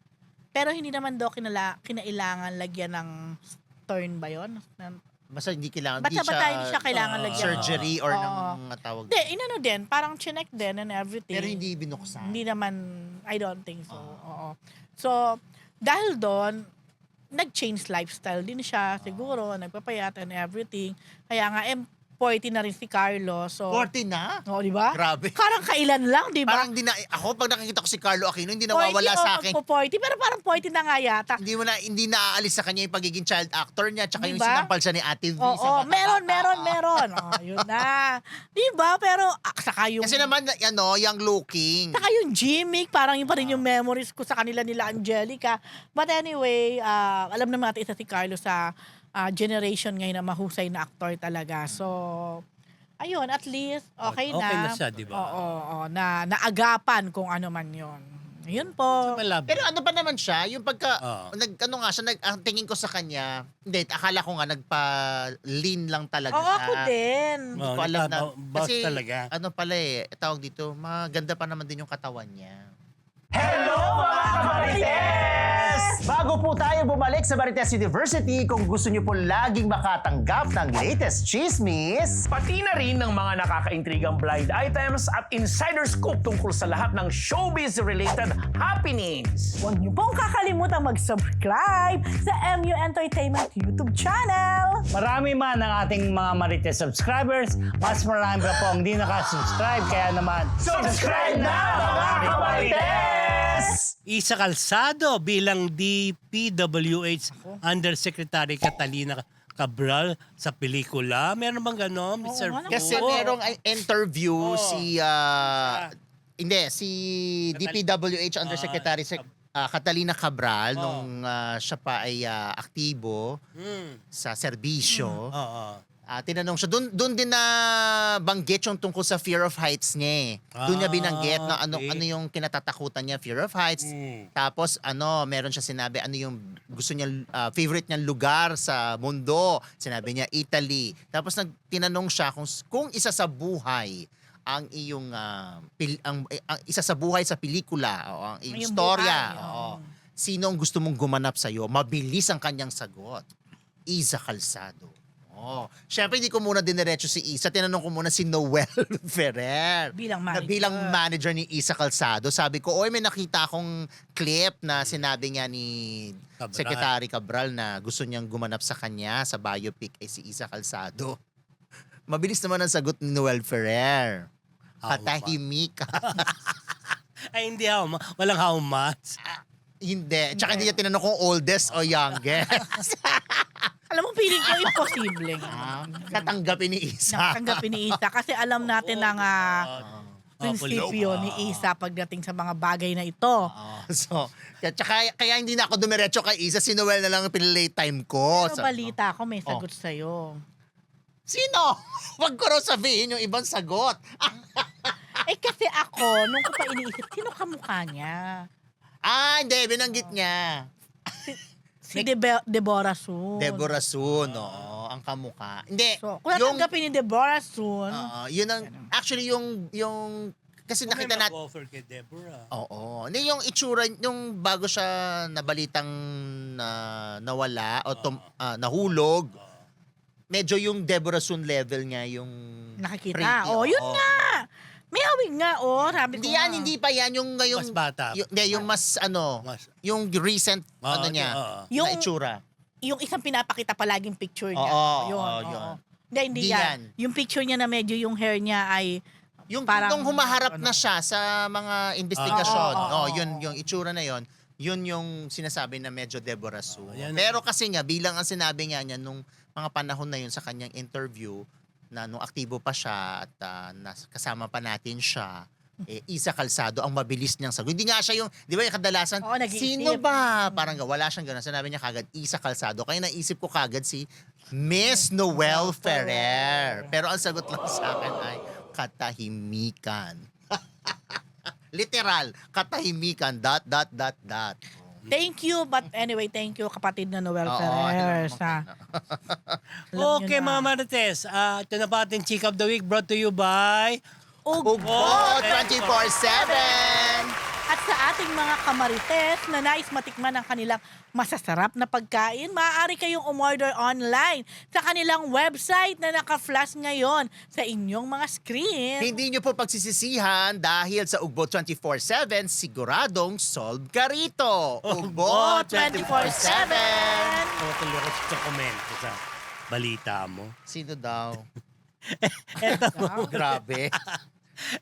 Speaker 3: Pero hindi naman daw kinailangan lagyan ng turn ba yun?
Speaker 1: Basta hindi kailangan.
Speaker 3: Basta hindi siya kailangan lagyan.
Speaker 1: Surgery or
Speaker 3: Oo.
Speaker 1: ng tawag.
Speaker 3: Hindi, inano din, parang chinek din and everything.
Speaker 1: Pero hindi binuksan.
Speaker 3: Hindi naman, I don't think so. Oo. So, dahil doon, nag-change lifestyle din siya, siguro, nagpapayat and everything. Kaya nga, 40 na rin si Carlo. So,
Speaker 1: 40 na?
Speaker 3: Oo, di ba?
Speaker 1: Grabe.
Speaker 3: Parang kailan lang, di ba?
Speaker 1: Parang ako pag nakikita ko si Carlo Aquino, hindi nawawala
Speaker 3: 40
Speaker 1: sa
Speaker 3: o
Speaker 1: akin.
Speaker 3: 40, pero parang 40 na nga yata.
Speaker 1: Hindi naaalis sa kanya yung pagiging child actor niya tsaka yung
Speaker 3: Diba?
Speaker 1: sinampal siya ni Ate V
Speaker 3: Oo,
Speaker 1: sa
Speaker 3: meron. Oh, yun na. Di ba? Pero, saka yung...
Speaker 1: Kasi naman, young looking.
Speaker 3: Saka yung gimmick, parang yun pa rin yung memories ko sa kanila nila Angelica. But anyway, alam naman natin isa si Carlo sa generation ngayon na mahusay na actor talaga. So, ayun, at least, okay na.
Speaker 2: Okay na siya, di ba?
Speaker 3: Oo, na naagapan kung ano man yun. Yun po.
Speaker 1: Pero ano pa naman siya, yung pagka,
Speaker 2: Oo.
Speaker 1: ang tingin ko sa kanya, hindi, akala ko nga nagpa-lean lang talaga
Speaker 3: Oo,
Speaker 1: siya.
Speaker 3: ako din.
Speaker 1: Hindi ko alam na.
Speaker 2: Boss talaga.
Speaker 1: Ano pala tawag dito, maganda pa naman din yung katawan niya.
Speaker 4: Hello mga Marites! Bago po tayo bumalik sa Marites University, kung gusto niyo po laging makatanggap ng latest chismis,
Speaker 5: Pati na rin ng mga nakakaintrigang blind items at insider scoop tungkol sa lahat ng showbiz-related happenings.
Speaker 6: Huwag niyo pong kakalimutan mag-subscribe sa MU Entertainment YouTube channel.
Speaker 7: Marami man ang ating mga Marites subscribers, mas marami pa po ang hindi nakasubscribe. Kaya naman,
Speaker 4: subscribe na mga Marites!
Speaker 2: Isa Calzado bilang DPWH Undersecretary Catalina Cabral sa pelikula. Meron bang gano'n, Mr.
Speaker 3: nga naman.
Speaker 1: Kasi
Speaker 2: Oo.
Speaker 1: merong interview
Speaker 2: Oo.
Speaker 1: si DPWH Undersecretary Catalina Cabral nung siya pa ay aktibo sa serbisyo.
Speaker 2: Oo.
Speaker 1: Tinanong siya, doon din na banggit yung tungkol sa fear of heights niya. Doon niya binanggit na ano yung kinatatakutan niya, fear of heights. Tapos meron siya sinabi ano yung gusto niya favorite niyang lugar sa mundo. Sinabi niya Italy. Tapos tinanong siya kung isa sa buhay ang iyong ang isa sa buhay sa pelikula o ang iyong
Speaker 3: Yung
Speaker 1: storya.
Speaker 3: buhay,
Speaker 1: Oo. Sino ang gusto mong gumanap sa iyo? Mabilis ang kanyang sagot. Isa Calzado. Oo. Siyempre, hindi ko muna diniretso si Isa. Tinanong ko muna si Noel Ferrer.
Speaker 3: Bilang
Speaker 1: Na
Speaker 3: manager.
Speaker 1: bilang manager ni Isa Calzado. Sabi ko, oy, may nakita akong clip na sinabi nga ni
Speaker 2: Cabral.
Speaker 1: Secretary Cabral na gusto niyang gumanap sa kanya sa biopic ay si Isa Calzado. Mabilis naman ang sagot ni Noel Ferrer. Katahimik.
Speaker 2: Ay, hindi walang how much.
Speaker 1: Hindi. Tsaka hindi niya tinanong kung oldest o youngest.
Speaker 3: Alam mo, feeling ko imposible nga.
Speaker 1: Katanggapin ni Isa.
Speaker 3: Nakatanggapin ni Isa kasi alam natin ang prinsipyo ni Isa pagdating sa mga bagay na ito.
Speaker 1: So, kaya hindi na ako dumiretso kay Isa. Si Noel na lang ang pinilay time ko.
Speaker 3: Pero balita ko may sagot sa'yo.
Speaker 1: Sino? Wag ko raw sabihin yung ibang sagot.
Speaker 3: Kasi ako, nung ko pa iniisip, sino kamukha niya?
Speaker 1: Hindi. Binanggit niya.
Speaker 3: Si Deborah Soon.
Speaker 1: Deborah Soon, oo. Ang kamukha. Hindi.
Speaker 3: So, kung natanggapin ni Deborah Soon,
Speaker 1: yun ang, actually yung kasi nakita natin.
Speaker 2: Offer kay Deborah.
Speaker 1: Oo. Hindi yung itsura, yung bago siya nabalitang nawala o nahulog, medyo yung Deborah Soon level niya yung
Speaker 3: nakikita.
Speaker 1: pretty,
Speaker 3: Yun
Speaker 1: oo.
Speaker 3: nga. May awing nga, Sabi ko
Speaker 1: Hindi yan,
Speaker 3: nga.
Speaker 1: hindi pa yan. Yung ngayong,
Speaker 2: Mas bata.
Speaker 1: yung mas
Speaker 2: Mas-
Speaker 1: yung recent, niya,
Speaker 3: Yung-
Speaker 1: na itsura.
Speaker 3: Yung isang pinapakita palaging picture niya.
Speaker 1: Oo,
Speaker 3: yun.
Speaker 1: yun.
Speaker 3: Hindi
Speaker 1: Hindi
Speaker 3: yan.
Speaker 1: yan.
Speaker 3: Yung picture niya na medyo yung hair niya ay
Speaker 1: Yung
Speaker 3: parang,
Speaker 1: nung humaharap na siya sa mga investigasyon,
Speaker 3: Oo.
Speaker 1: yun yung itsura na yun yung sinasabi na medyo Deborah Soon.
Speaker 2: yan.
Speaker 1: Pero kasi nga, bilang ang sinabi nga niya nung mga panahon na yun sa kanyang interview, na nung aktibo pa siya at kasama pa natin siya, Isa Calzado ang mabilis niyang sagot. Hindi nga siya yung, di ba yung kadalasan,
Speaker 3: Oo, nag-iisip.
Speaker 1: sino ba? Parang wala siyang gano'n. Sinabi niya kagad, Isa Calzado. Kaya naisip ko kagad si Miss Noel Ferrer. Pero ang sagot lang sa akin ay katahimikan. Literal, katahimikan, ...
Speaker 3: thank you, but anyway, thank you kapatid na Noel
Speaker 1: Oo,
Speaker 3: Ferrer.
Speaker 1: alam mo,
Speaker 3: Alam nyo
Speaker 2: Okay,
Speaker 3: na.
Speaker 2: mga Marites. Ito na pa ating Chick of the Week brought to you by...
Speaker 1: Ugbo 24/7!
Speaker 3: At sa ating mga kamarites na nais matikman ang kanilang masasarap na pagkain, maaari kayong umorder online sa kanilang website na naka-flash ngayon sa inyong mga screen.
Speaker 1: Hindi nyo po pagsisisihan dahil sa Ugbo 24/7, siguradong solve ka rito. Ugbo 24/7!
Speaker 2: Tuloy ko sa komento sa balita mo.
Speaker 1: Sino daw? Grabe.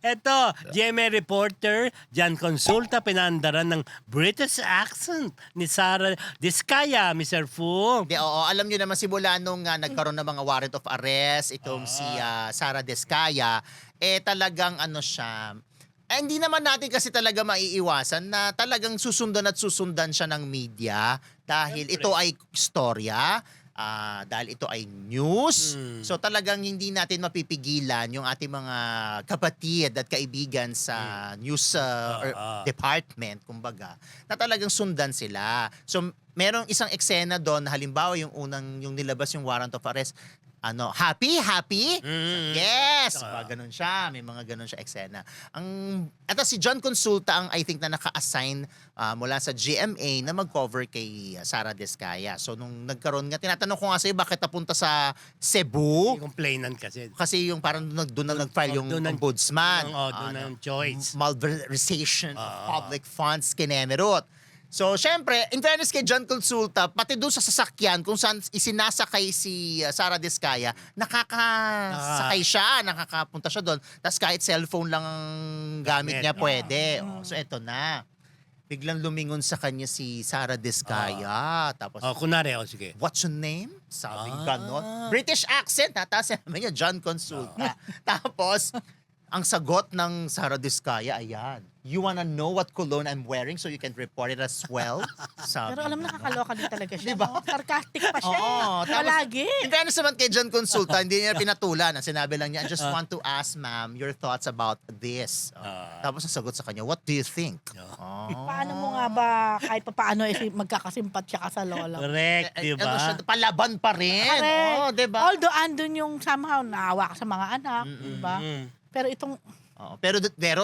Speaker 2: Eto, GMA reporter, Jan Consulta, pinandaran ng British accent ni Sarah Diskaya, Mr. Fu.
Speaker 1: Di, oo, alam nyo naman simula nung nagkaroon ng mga warrant of arrest, itong si Sara Diskaya, talagang siya, hindi naman natin kasi talaga maiiwasan na talagang susundan at susundan siya ng media dahil ito ay istorya. Dahil ito ay news. So talagang hindi natin mapipigilan yung ating mga kapatid at kaibigan sa news department, kumbaga, na talagang sundan sila. So merong isang eksena doon, halimbawa yung nilabas yung warrant of arrest, happy? Yes! Ganun siya. May mga ganun siya eksena. Ito si John Consulta ang I think na naka-assign mula sa GMA na mag-cover kay Sara Diskaya. So nung nagkaroon nga, tinatanong ko nga sa'yo bakit napunta sa Cebu?
Speaker 2: Complainant kasi.
Speaker 1: Kasi yung parang doon na nag-file yung ombudsman.
Speaker 2: Doon ang choice.
Speaker 1: Malversation of public funds kinemerot. So, syempre, in fairness kay John Consulta, pati doon sa sasakyan, kung saan isinasakay si Sara Diskaya, nakakasakay siya, nakakapunta siya doon. Tapos kahit cellphone lang ang gamit niya, pwede. So, eto na. Biglang lumingon sa kanya si Sara Diskaya. Tapos,
Speaker 2: Kunwari, sige.
Speaker 1: what's your name? Sabi ganon. British accent, tapos sabi niya, John Consulta. Tapos, ang sagot ng Sara Diskaya, ayan. You wanna know what cologne I'm wearing so you can report it as well? Sabi
Speaker 3: Pero alam
Speaker 1: niya.
Speaker 3: nakakaloka din talaga siya.
Speaker 1: Diba?
Speaker 3: No? Sarcastic pa siya.
Speaker 1: Oo. Tapos,
Speaker 3: Palagi.
Speaker 1: in fairness naman kay John Consulta, hindi niya pinatulan. Ang sinabi lang niya, I just want to ask, ma'am, your thoughts about this. Tapos ang sagot sa kanya, what do you think?
Speaker 3: Paano mo nga ba kahit paano magkakasimpat siya ka sa lola?
Speaker 2: Correct, di ba?
Speaker 1: Siya, palaban pa rin.
Speaker 3: Correct.
Speaker 1: Oh, diba?
Speaker 3: Although andun yung somehow naawa ka sa mga anak, di ba? Pero itong
Speaker 1: Oo, pero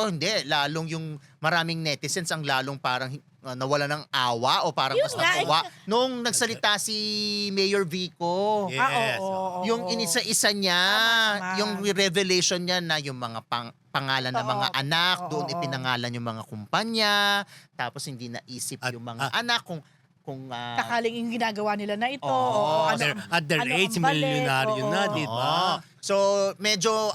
Speaker 1: hindi, lalong yung maraming netizens ang lalong parang nawala ng awa o parang
Speaker 3: Yun
Speaker 1: mas
Speaker 3: nga,
Speaker 1: natuwa nung nagsalita si Mayor Vico.
Speaker 2: Yes.
Speaker 3: Oo.
Speaker 1: Yung inisa-isa niya,
Speaker 3: Tama
Speaker 1: yung
Speaker 3: naman.
Speaker 1: revelation niya na yung mga pangalan ng mga anak, doon ipinangalan yung mga kumpanya, tapos hindi naisip yung mga anak kung
Speaker 3: Sakaling yung ginagawa nila na ito.
Speaker 1: Oo.
Speaker 3: o
Speaker 2: At their
Speaker 3: ano
Speaker 2: age,
Speaker 3: ang balik,
Speaker 2: milyonaryo na,
Speaker 3: oo.
Speaker 2: di ba?
Speaker 1: So, medyo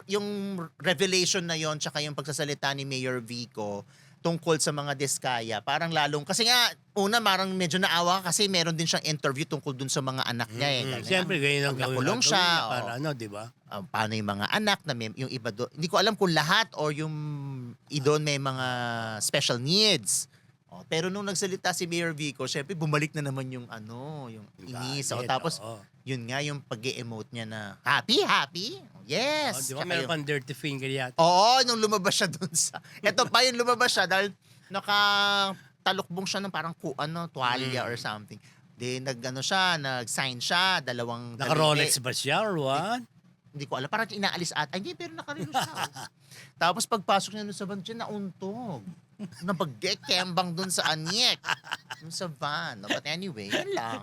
Speaker 1: yung revelation na yon tsaka yung pagsasalita ni Mayor Vico tungkol sa mga diskaya, parang lalong, kasi nga, una, parang medyo naawa kasi meron din siyang interview tungkol dun sa mga anak niya eh. Dahil
Speaker 2: Siyempre, ganyan ang
Speaker 1: pag nakulong siya,
Speaker 2: Para ano, di ba?
Speaker 1: paano yung mga anak na yung iba doon. Hindi ko alam kung lahat or yung doon may mga special needs. Pero nung nagsalita si Mayor Vico, syempre bumalik na naman yung yung inis.
Speaker 2: Galit,
Speaker 1: Tapos
Speaker 2: oo.
Speaker 1: yun nga yung pag-e-emote niya na happy. Yes.
Speaker 2: Di ba?
Speaker 1: Tsaka
Speaker 2: Meron
Speaker 1: yung-
Speaker 2: pang dirty finger yata.
Speaker 1: Oo, nung lumabas siya doon sa... Ito pa yung lumabas siya dahil nakatalukbong siya ng parang tuwalya or something. Then nag-sign siya, dalawang...
Speaker 2: Naka-Rolex ba siya or what?
Speaker 1: Hindi ko alam. Parang inaalis at... Ay, hindi, pero nakarino siya. Tapos pagpasok niya doon sa van, siya nauntog. Napag-kembang doon sa anyek. Doon sa van. But anyway, yun lang.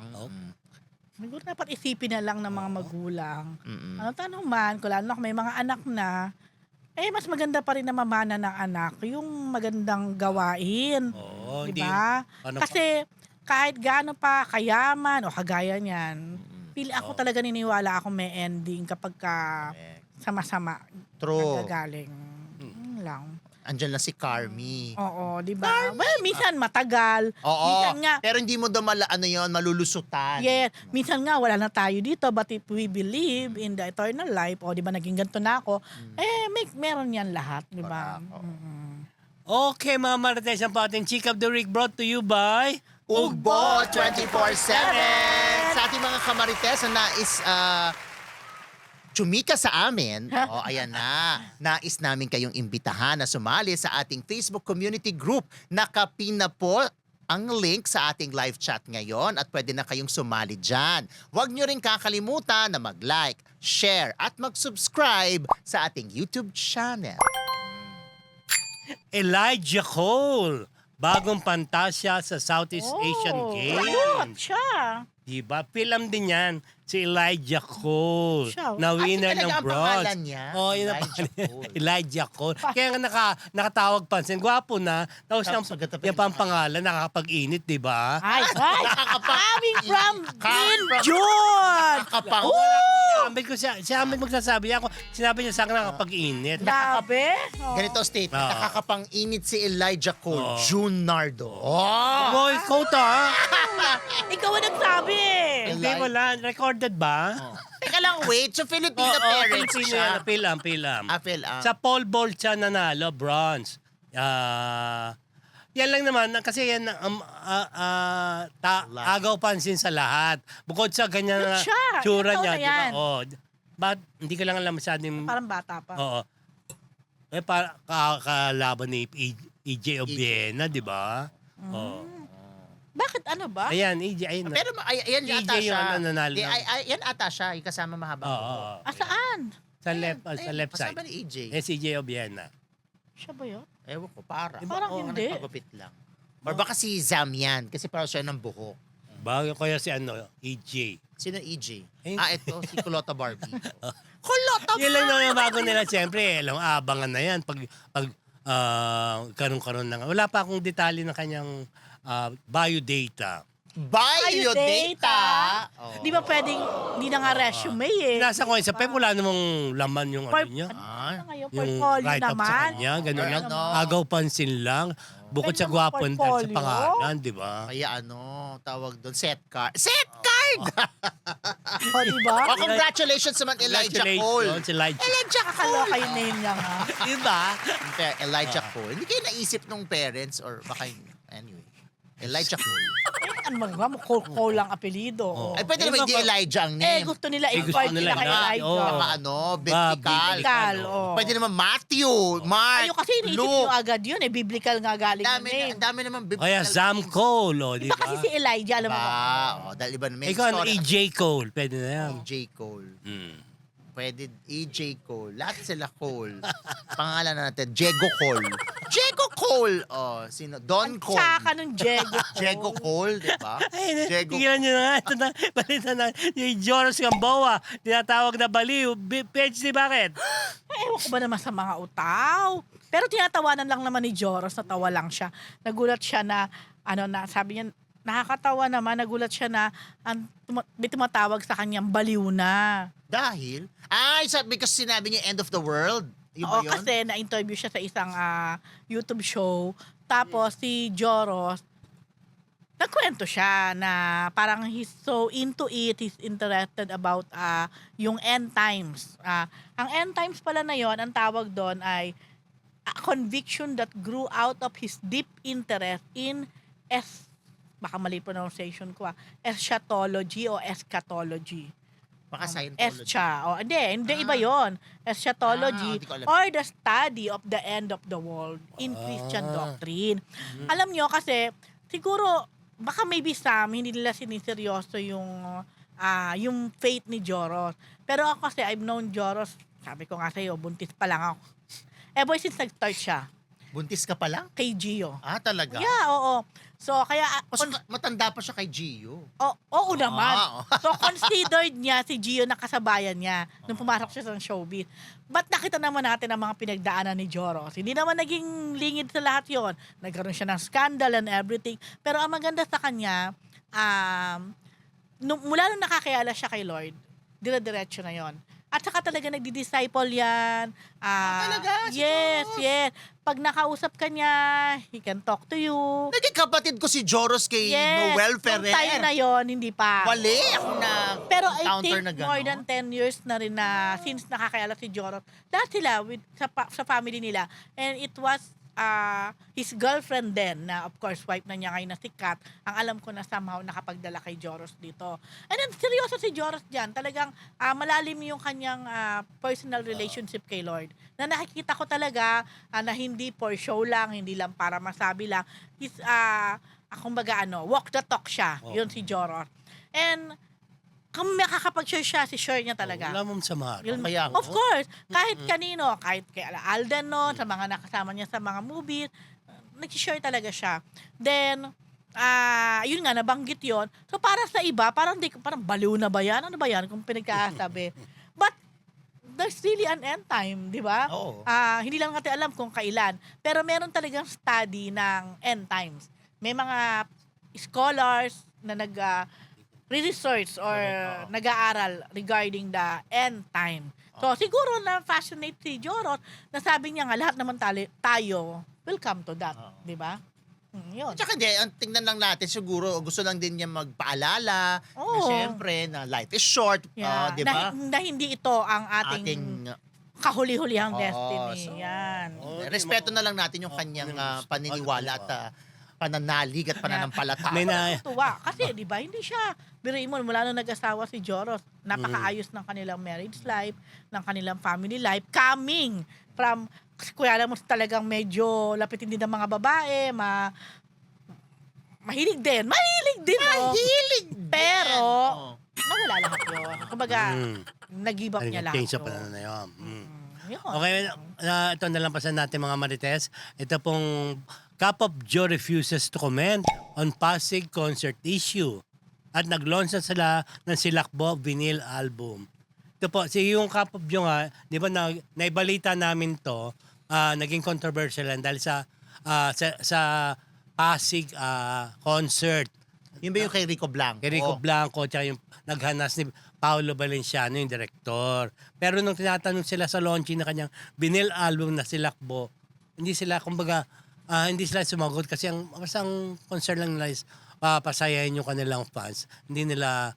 Speaker 3: Siguro dapat isipin na lang ng mga magulang.
Speaker 1: Mm-mm.
Speaker 3: Ano tanong man, kung lalo na kung may mga anak na, mas maganda pa rin na mamana ng anak yung magandang gawain.
Speaker 2: Oo,
Speaker 3: Di
Speaker 2: hindi.
Speaker 3: ba?
Speaker 2: Ano
Speaker 3: Kasi kahit gaano pa kayaman o kagaya niyan, pili ako talaga niniwala ako may ending kapag sama-sama
Speaker 1: True.
Speaker 3: nagagaling. Yun lang.
Speaker 1: Andyan lang si Carmi.
Speaker 3: Oo, di ba? Well, minsan matagal.
Speaker 1: Oo.
Speaker 3: Minsan nga,
Speaker 1: Pero hindi mo daw malulusutan.
Speaker 3: yes, minsan nga wala na tayo dito, but if we believe in the eternal life, o di ba naging ganito na ako, meron yan lahat, di ba? Mm-mm.
Speaker 2: Okay, mga Marites, ang ating Chick of the Week brought to you by...
Speaker 1: Ugbo 24/7. Sa ating mga kamarites na nais tsumika sa amin, ayan na, nais namin kayong imbitahan na sumali sa ating Facebook community group. Nakapin na po ang link sa ating live chat ngayon at pwede na kayong sumali dyan. Huwag nyo rin kakalimutan na mag-like, share at mag-subscribe sa ating YouTube channel.
Speaker 2: Elijah Cole. Bagong pantasya sa Southeast Asian
Speaker 3: Ayun,
Speaker 2: Games.
Speaker 3: siya.
Speaker 2: Diba? Film din yan. Si Elijah Cole.
Speaker 3: Siya.
Speaker 2: Na winner
Speaker 1: Talaga
Speaker 2: ng
Speaker 1: ang
Speaker 2: bronze.
Speaker 1: pangalan niya,
Speaker 2: Oh, yun ang
Speaker 1: Elijah
Speaker 2: pangalan.
Speaker 1: Cole.
Speaker 2: Elijah Cole. Kaya nga nakatawag pansin. Gwapo na. Tapos
Speaker 1: Tapos maganda pa
Speaker 2: yung pangalan, nakakapag-init, diba?
Speaker 3: Ay, coming from Green
Speaker 1: from-
Speaker 3: June!
Speaker 1: Kapang.
Speaker 2: Si Ahmed magsasabi ako, sinabi niya sa akin nakakapag-init.
Speaker 3: Grabe.
Speaker 1: Ganito statement,
Speaker 2: Oo.
Speaker 1: nakakapang-init si Elijah Cole,
Speaker 2: Oo.
Speaker 1: June Nardo. Oh!
Speaker 2: Boy, quote ha?
Speaker 3: Ikaw ang nagsabi eh.
Speaker 2: Hindi mo lang. Recorded ba?
Speaker 1: Teka lang, wait. So, Filipino
Speaker 2: Oo,
Speaker 1: parents
Speaker 2: Pilipino
Speaker 1: siya.
Speaker 2: yan. Pilam.
Speaker 1: Apel,
Speaker 2: Sa pole vault siya nanalo, bronze. Yan lang naman, kasi yan agaw pansin sa lahat. Bukod sa ganyan na
Speaker 3: Siya,
Speaker 2: tsura
Speaker 3: ilang
Speaker 2: niya,
Speaker 3: taon na
Speaker 2: di ba?
Speaker 3: yan?
Speaker 2: Oh, ba't hindi ko lang alam masyadong...
Speaker 3: Parang bata pa.
Speaker 2: Oo. Para kalaban ni EJ Obiena, di ba? Oo.
Speaker 3: Bakit ano ba?
Speaker 2: Ayan, EJ, ayun na.
Speaker 1: Pero ayan
Speaker 2: EJ
Speaker 1: ata
Speaker 2: yung
Speaker 1: siya.
Speaker 2: nanalo
Speaker 1: Di,
Speaker 2: ng-
Speaker 1: yan ata siya, yung kasama mahabang
Speaker 2: Oo.
Speaker 1: buhok.
Speaker 3: Saan?
Speaker 2: Sa left side.
Speaker 1: Kasama ni EJ.
Speaker 2: Yes, EJ Obiena.
Speaker 3: Siya ba yun?
Speaker 1: Ewan ko, para.
Speaker 3: Parang hindi.
Speaker 1: Nagpagupit lang. Or baka si Zam yan, kasi parang siya ng buhok.
Speaker 2: Bago kaya si EJ.
Speaker 1: Sino EJ?
Speaker 2: Eh.
Speaker 1: Ito, si Kulota Barbie. Kulota
Speaker 2: Yun lang naman bago nila, siyempre, alam, abangan na yan. Pag karoon na nga. Wala pa akong detalye ng kanyang biodata.
Speaker 1: Biodata. Oh.
Speaker 3: Di ba pwedeng, hindi na nga resume eh.
Speaker 2: Nasa ko sa PEP, wala namang laman yung ano niya.
Speaker 3: Ano ngayon,
Speaker 2: Yung
Speaker 3: portfolio
Speaker 2: write-up sa
Speaker 3: naman.
Speaker 2: kanya, ganun
Speaker 1: Or
Speaker 2: lang.
Speaker 1: ano.
Speaker 2: Agaw pansin lang. Bukod
Speaker 3: Pwede
Speaker 2: sa
Speaker 3: naman
Speaker 2: gwapo dahil sa
Speaker 3: portfolio.
Speaker 2: pangalan, di ba?
Speaker 1: Kaya tawag doon, set card. Set card!
Speaker 3: O, di ba?
Speaker 1: Oh, congratulations naman, Elijah Cole.
Speaker 2: Congratulations, Elijah.
Speaker 1: Elijah
Speaker 3: Kakaloka yung name niya nga.
Speaker 2: Di ba?
Speaker 1: Elijah Cole. Hindi kayo naisip nung parents or baka anyway. Elijah Cole.
Speaker 3: Ano ba? Cole lang apelido. Oh.
Speaker 1: Ay, pwede naman hindi Elijah ang
Speaker 3: Eh,
Speaker 1: name.
Speaker 3: gusto nila
Speaker 2: gusto
Speaker 3: i-invite
Speaker 2: nila
Speaker 3: nila kay
Speaker 2: na.
Speaker 3: Elijah.
Speaker 2: Oo.
Speaker 1: Baka biblical.
Speaker 3: Biblical, oh.
Speaker 1: Pwede naman Matthew, Mark,
Speaker 3: Ayun kasi iniisip
Speaker 1: Luke.
Speaker 3: nyo agad yun eh. Biblical nga galing yung name.
Speaker 1: Dami naman biblical.
Speaker 2: Kaya Sam Cole, o, di
Speaker 3: Iba
Speaker 2: ba?
Speaker 3: kasi si Elijah, alam mo ba?
Speaker 1: Dahil iba na may
Speaker 2: Ikaw,
Speaker 1: story.
Speaker 2: EJ Cole, pwede na yan.
Speaker 1: J. Cole.
Speaker 2: Hmm.
Speaker 1: pwede EJ Cole. Lahat sila Cole. Pangalan natin, Diego Cole. Diego Cole! Oh, sino? Don Cole.
Speaker 3: Tsaka nung Diego.
Speaker 1: Diego Cole, di ba?
Speaker 2: Ay,
Speaker 1: Diego
Speaker 2: tingnan nyo na nga. Ito na, balita na. Yung Joros Gamboa, tinatawag na baliw. PhD, bakit?
Speaker 3: Ewan ko ba naman sa mga utaw. Pero tinatawanan lang naman ni Joros, natawa lang siya. Nagulat siya na, sabi niya, nakakatawa naman, nagulat siya na may tumatawag sa kanyang baliw na.
Speaker 1: Dahil? Because sinabi niya end of the world. Yung ba
Speaker 3: Oo,
Speaker 1: yun?
Speaker 3: kasi na-interview siya sa isang YouTube show. Tapos si Joros, nagkwento siya na parang he's so into it, he's interested about yung end times. Ang end times pala na yon, ang tawag doon ay a conviction that grew out of his deep interest in baka mali pronunciation ko eschatology o eschatology.
Speaker 1: Baka Scientology.
Speaker 3: Hindi iba yon. Eschatology
Speaker 1: hindi ko alam.
Speaker 3: or the study of the end of the world in Christian doctrine. Alam nyo kasi, siguro, baka maybe hindi nila siniseryoso yung faith ni Joros. Pero ako kasi, I've known Joros, sabi ko nga sa'yo, buntis pa lang ako. Boy, since nag-start siya,
Speaker 1: Buntis ka pa lang?
Speaker 3: kay Gio.
Speaker 1: Talaga?
Speaker 3: Yeah, oo. So, kaya,
Speaker 1: Matanda pa siya kay Gio.
Speaker 3: oo naman.
Speaker 1: Ah,
Speaker 3: So, considered niya si Gio na kasabayan niya nung pumasok siya sa showbiz. But nakita naman natin ang mga pinagdaanan ni Joros. Hindi naman naging lingid sa lahat yon. Nagkaroon siya ng scandal and everything. Pero ang maganda sa kanya, mula nung nakakilala siya kay Lord, dire-diretso na yon. At saka talaga nagdi-disciple yan.
Speaker 1: Talaga? Si
Speaker 3: Yes,
Speaker 1: Joros?
Speaker 3: yes. Pag nakausap ka niya, he can talk to you.
Speaker 1: Naging kapatid ko si Joros kay Noel Ferrer.
Speaker 3: Nung time na yon, hindi pa.
Speaker 1: Wali ako na
Speaker 3: Pero I
Speaker 1: encounter
Speaker 3: think
Speaker 1: na gano'n.
Speaker 3: more than 10 years na rin na since nakakilala si Joros. Lahat sila sa family nila. And it was his girlfriend then, na of course wife na niya ngayon na si Kat, ang alam ko na somehow nakapagdala kay Joros dito. And then seryoso si Joros dyan. Talagang malalim yung kanyang personal relationship kay Lord. Na nakikita ko talaga na hindi for show lang, hindi lang para masabi lang. He's, kumbaga walk the talk siya. Yun si Joros. And kung makakapag-share siya, share niya talaga.
Speaker 2: Wala mong samahan.
Speaker 3: Yun,
Speaker 1: Kaya
Speaker 3: of course, kahit kanino, kahit kay Alden no, sa mga nakasama niya sa mga movies, nag-share talaga siya. Then, yun nga, nabanggit yon. So, para sa iba, parang baliw na ba yan? Ano ba yan kung pinagkasabi? But, there's really an end time, di ba?
Speaker 1: Oo.
Speaker 3: Hindi lang natin alam kung kailan. Pero meron talagang study ng end times. May mga scholars na research or nag-aaral regarding the end time. So, siguro na-fascinate si Joros na sabi niya nga, lahat naman tayo will come to that. Di ba? Yun.
Speaker 1: Tsaka hindi, ang tingnan lang natin siguro, gusto lang din niya magpaalala na
Speaker 3: Oo.
Speaker 1: syempre na life is short,
Speaker 3: Yeah.
Speaker 1: di ba?
Speaker 3: Na hindi ito ang ating kahuli-hulihang
Speaker 1: Oo,
Speaker 3: destiny.
Speaker 1: so,
Speaker 3: Yan.
Speaker 1: respeto na lang natin yung kanyang paniniwala at pananalig at pananampalataya.
Speaker 2: May na,
Speaker 3: Tuwa. Kasi, di ba, hindi siya, biruin mo, mula nung nag-asawa si Joros, napakaayos ng kanilang marriage life, ng kanilang family life, coming from, kuya alam mo talagang medyo lapitin din ng mga babae, mahilig din. Mahilig din, oh.
Speaker 1: Mahilig din.
Speaker 3: Pero,
Speaker 1: Oo.
Speaker 3: nawala lahat yun. Kumbaga, nag-give up niya lahat
Speaker 2: change sa
Speaker 3: yun.
Speaker 2: panahon na yun.
Speaker 3: Yun.
Speaker 2: Okay, ito nalampasan natin mga Marites. Ito pong Cup of Joe refuses to comment on Pasig concert issue. At nag-launch na sila ng Silakbo vinyl album. Ito po, yung Cup of Joe nga, di ba naibalita namin to, naging controversial lang dahil sa Pasig concert.
Speaker 1: Yun ba yung kay Rico Blanco?
Speaker 2: Kay Rico Blanco, tsaka yung naghanas ni Paolo Valenciano, yung director. Pero nung tinatanong sila sa launching na kanyang vinyl album na Silakbo, hindi sila, kumbaga, hindi sila sumagot kasi ang concern lang nila is pasayahin yung kanilang fans. Hindi nila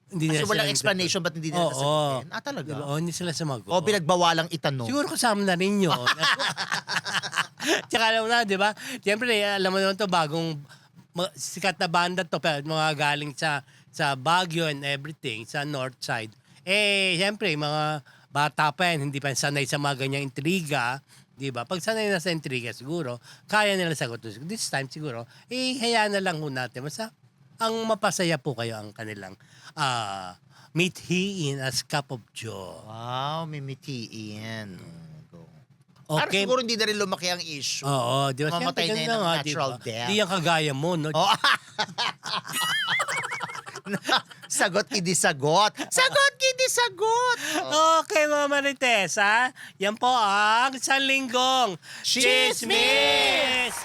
Speaker 1: Kasi walang explanation ba't hindi nila sasagutin? Talaga?
Speaker 2: Diba? Hindi sila sumagot.
Speaker 1: O pinagbawalang itanong?
Speaker 2: Siguro kasama na rin yun. Tsaka alam mo na, di ba? Siyempre, alam mo naman to bagong sikat na banda to, mga galing sa Baguio and everything, sa north side. Siyempre, mga bata pa yan, hindi pa sanay sa mga ganyang intriga, di ba? Pag sanay na sa intriga, siguro, kaya nila sagutin. This time, siguro, hayaan na lang ho natin. Basta, ang mapasaya po kayo ang kanilang meet he in as cup of joe.
Speaker 1: Wow, mimitiin. Go.
Speaker 2: Okay.
Speaker 1: Parang siguro hindi na rin lumaki ang issue.
Speaker 2: Oo, di ba?
Speaker 1: Mamatay
Speaker 2: Siyempre,
Speaker 1: na yun
Speaker 2: ganun
Speaker 1: ng
Speaker 2: nga,
Speaker 1: natural
Speaker 2: di ba?
Speaker 1: death.
Speaker 2: Di yan kagaya mo, no?
Speaker 1: Oh. Sagot, hindi sagot. Sagot, hindi sagot.
Speaker 2: Okay, mga Marites, ha? Yan po ang isang linggong
Speaker 1: Chismis!
Speaker 2: Chismis!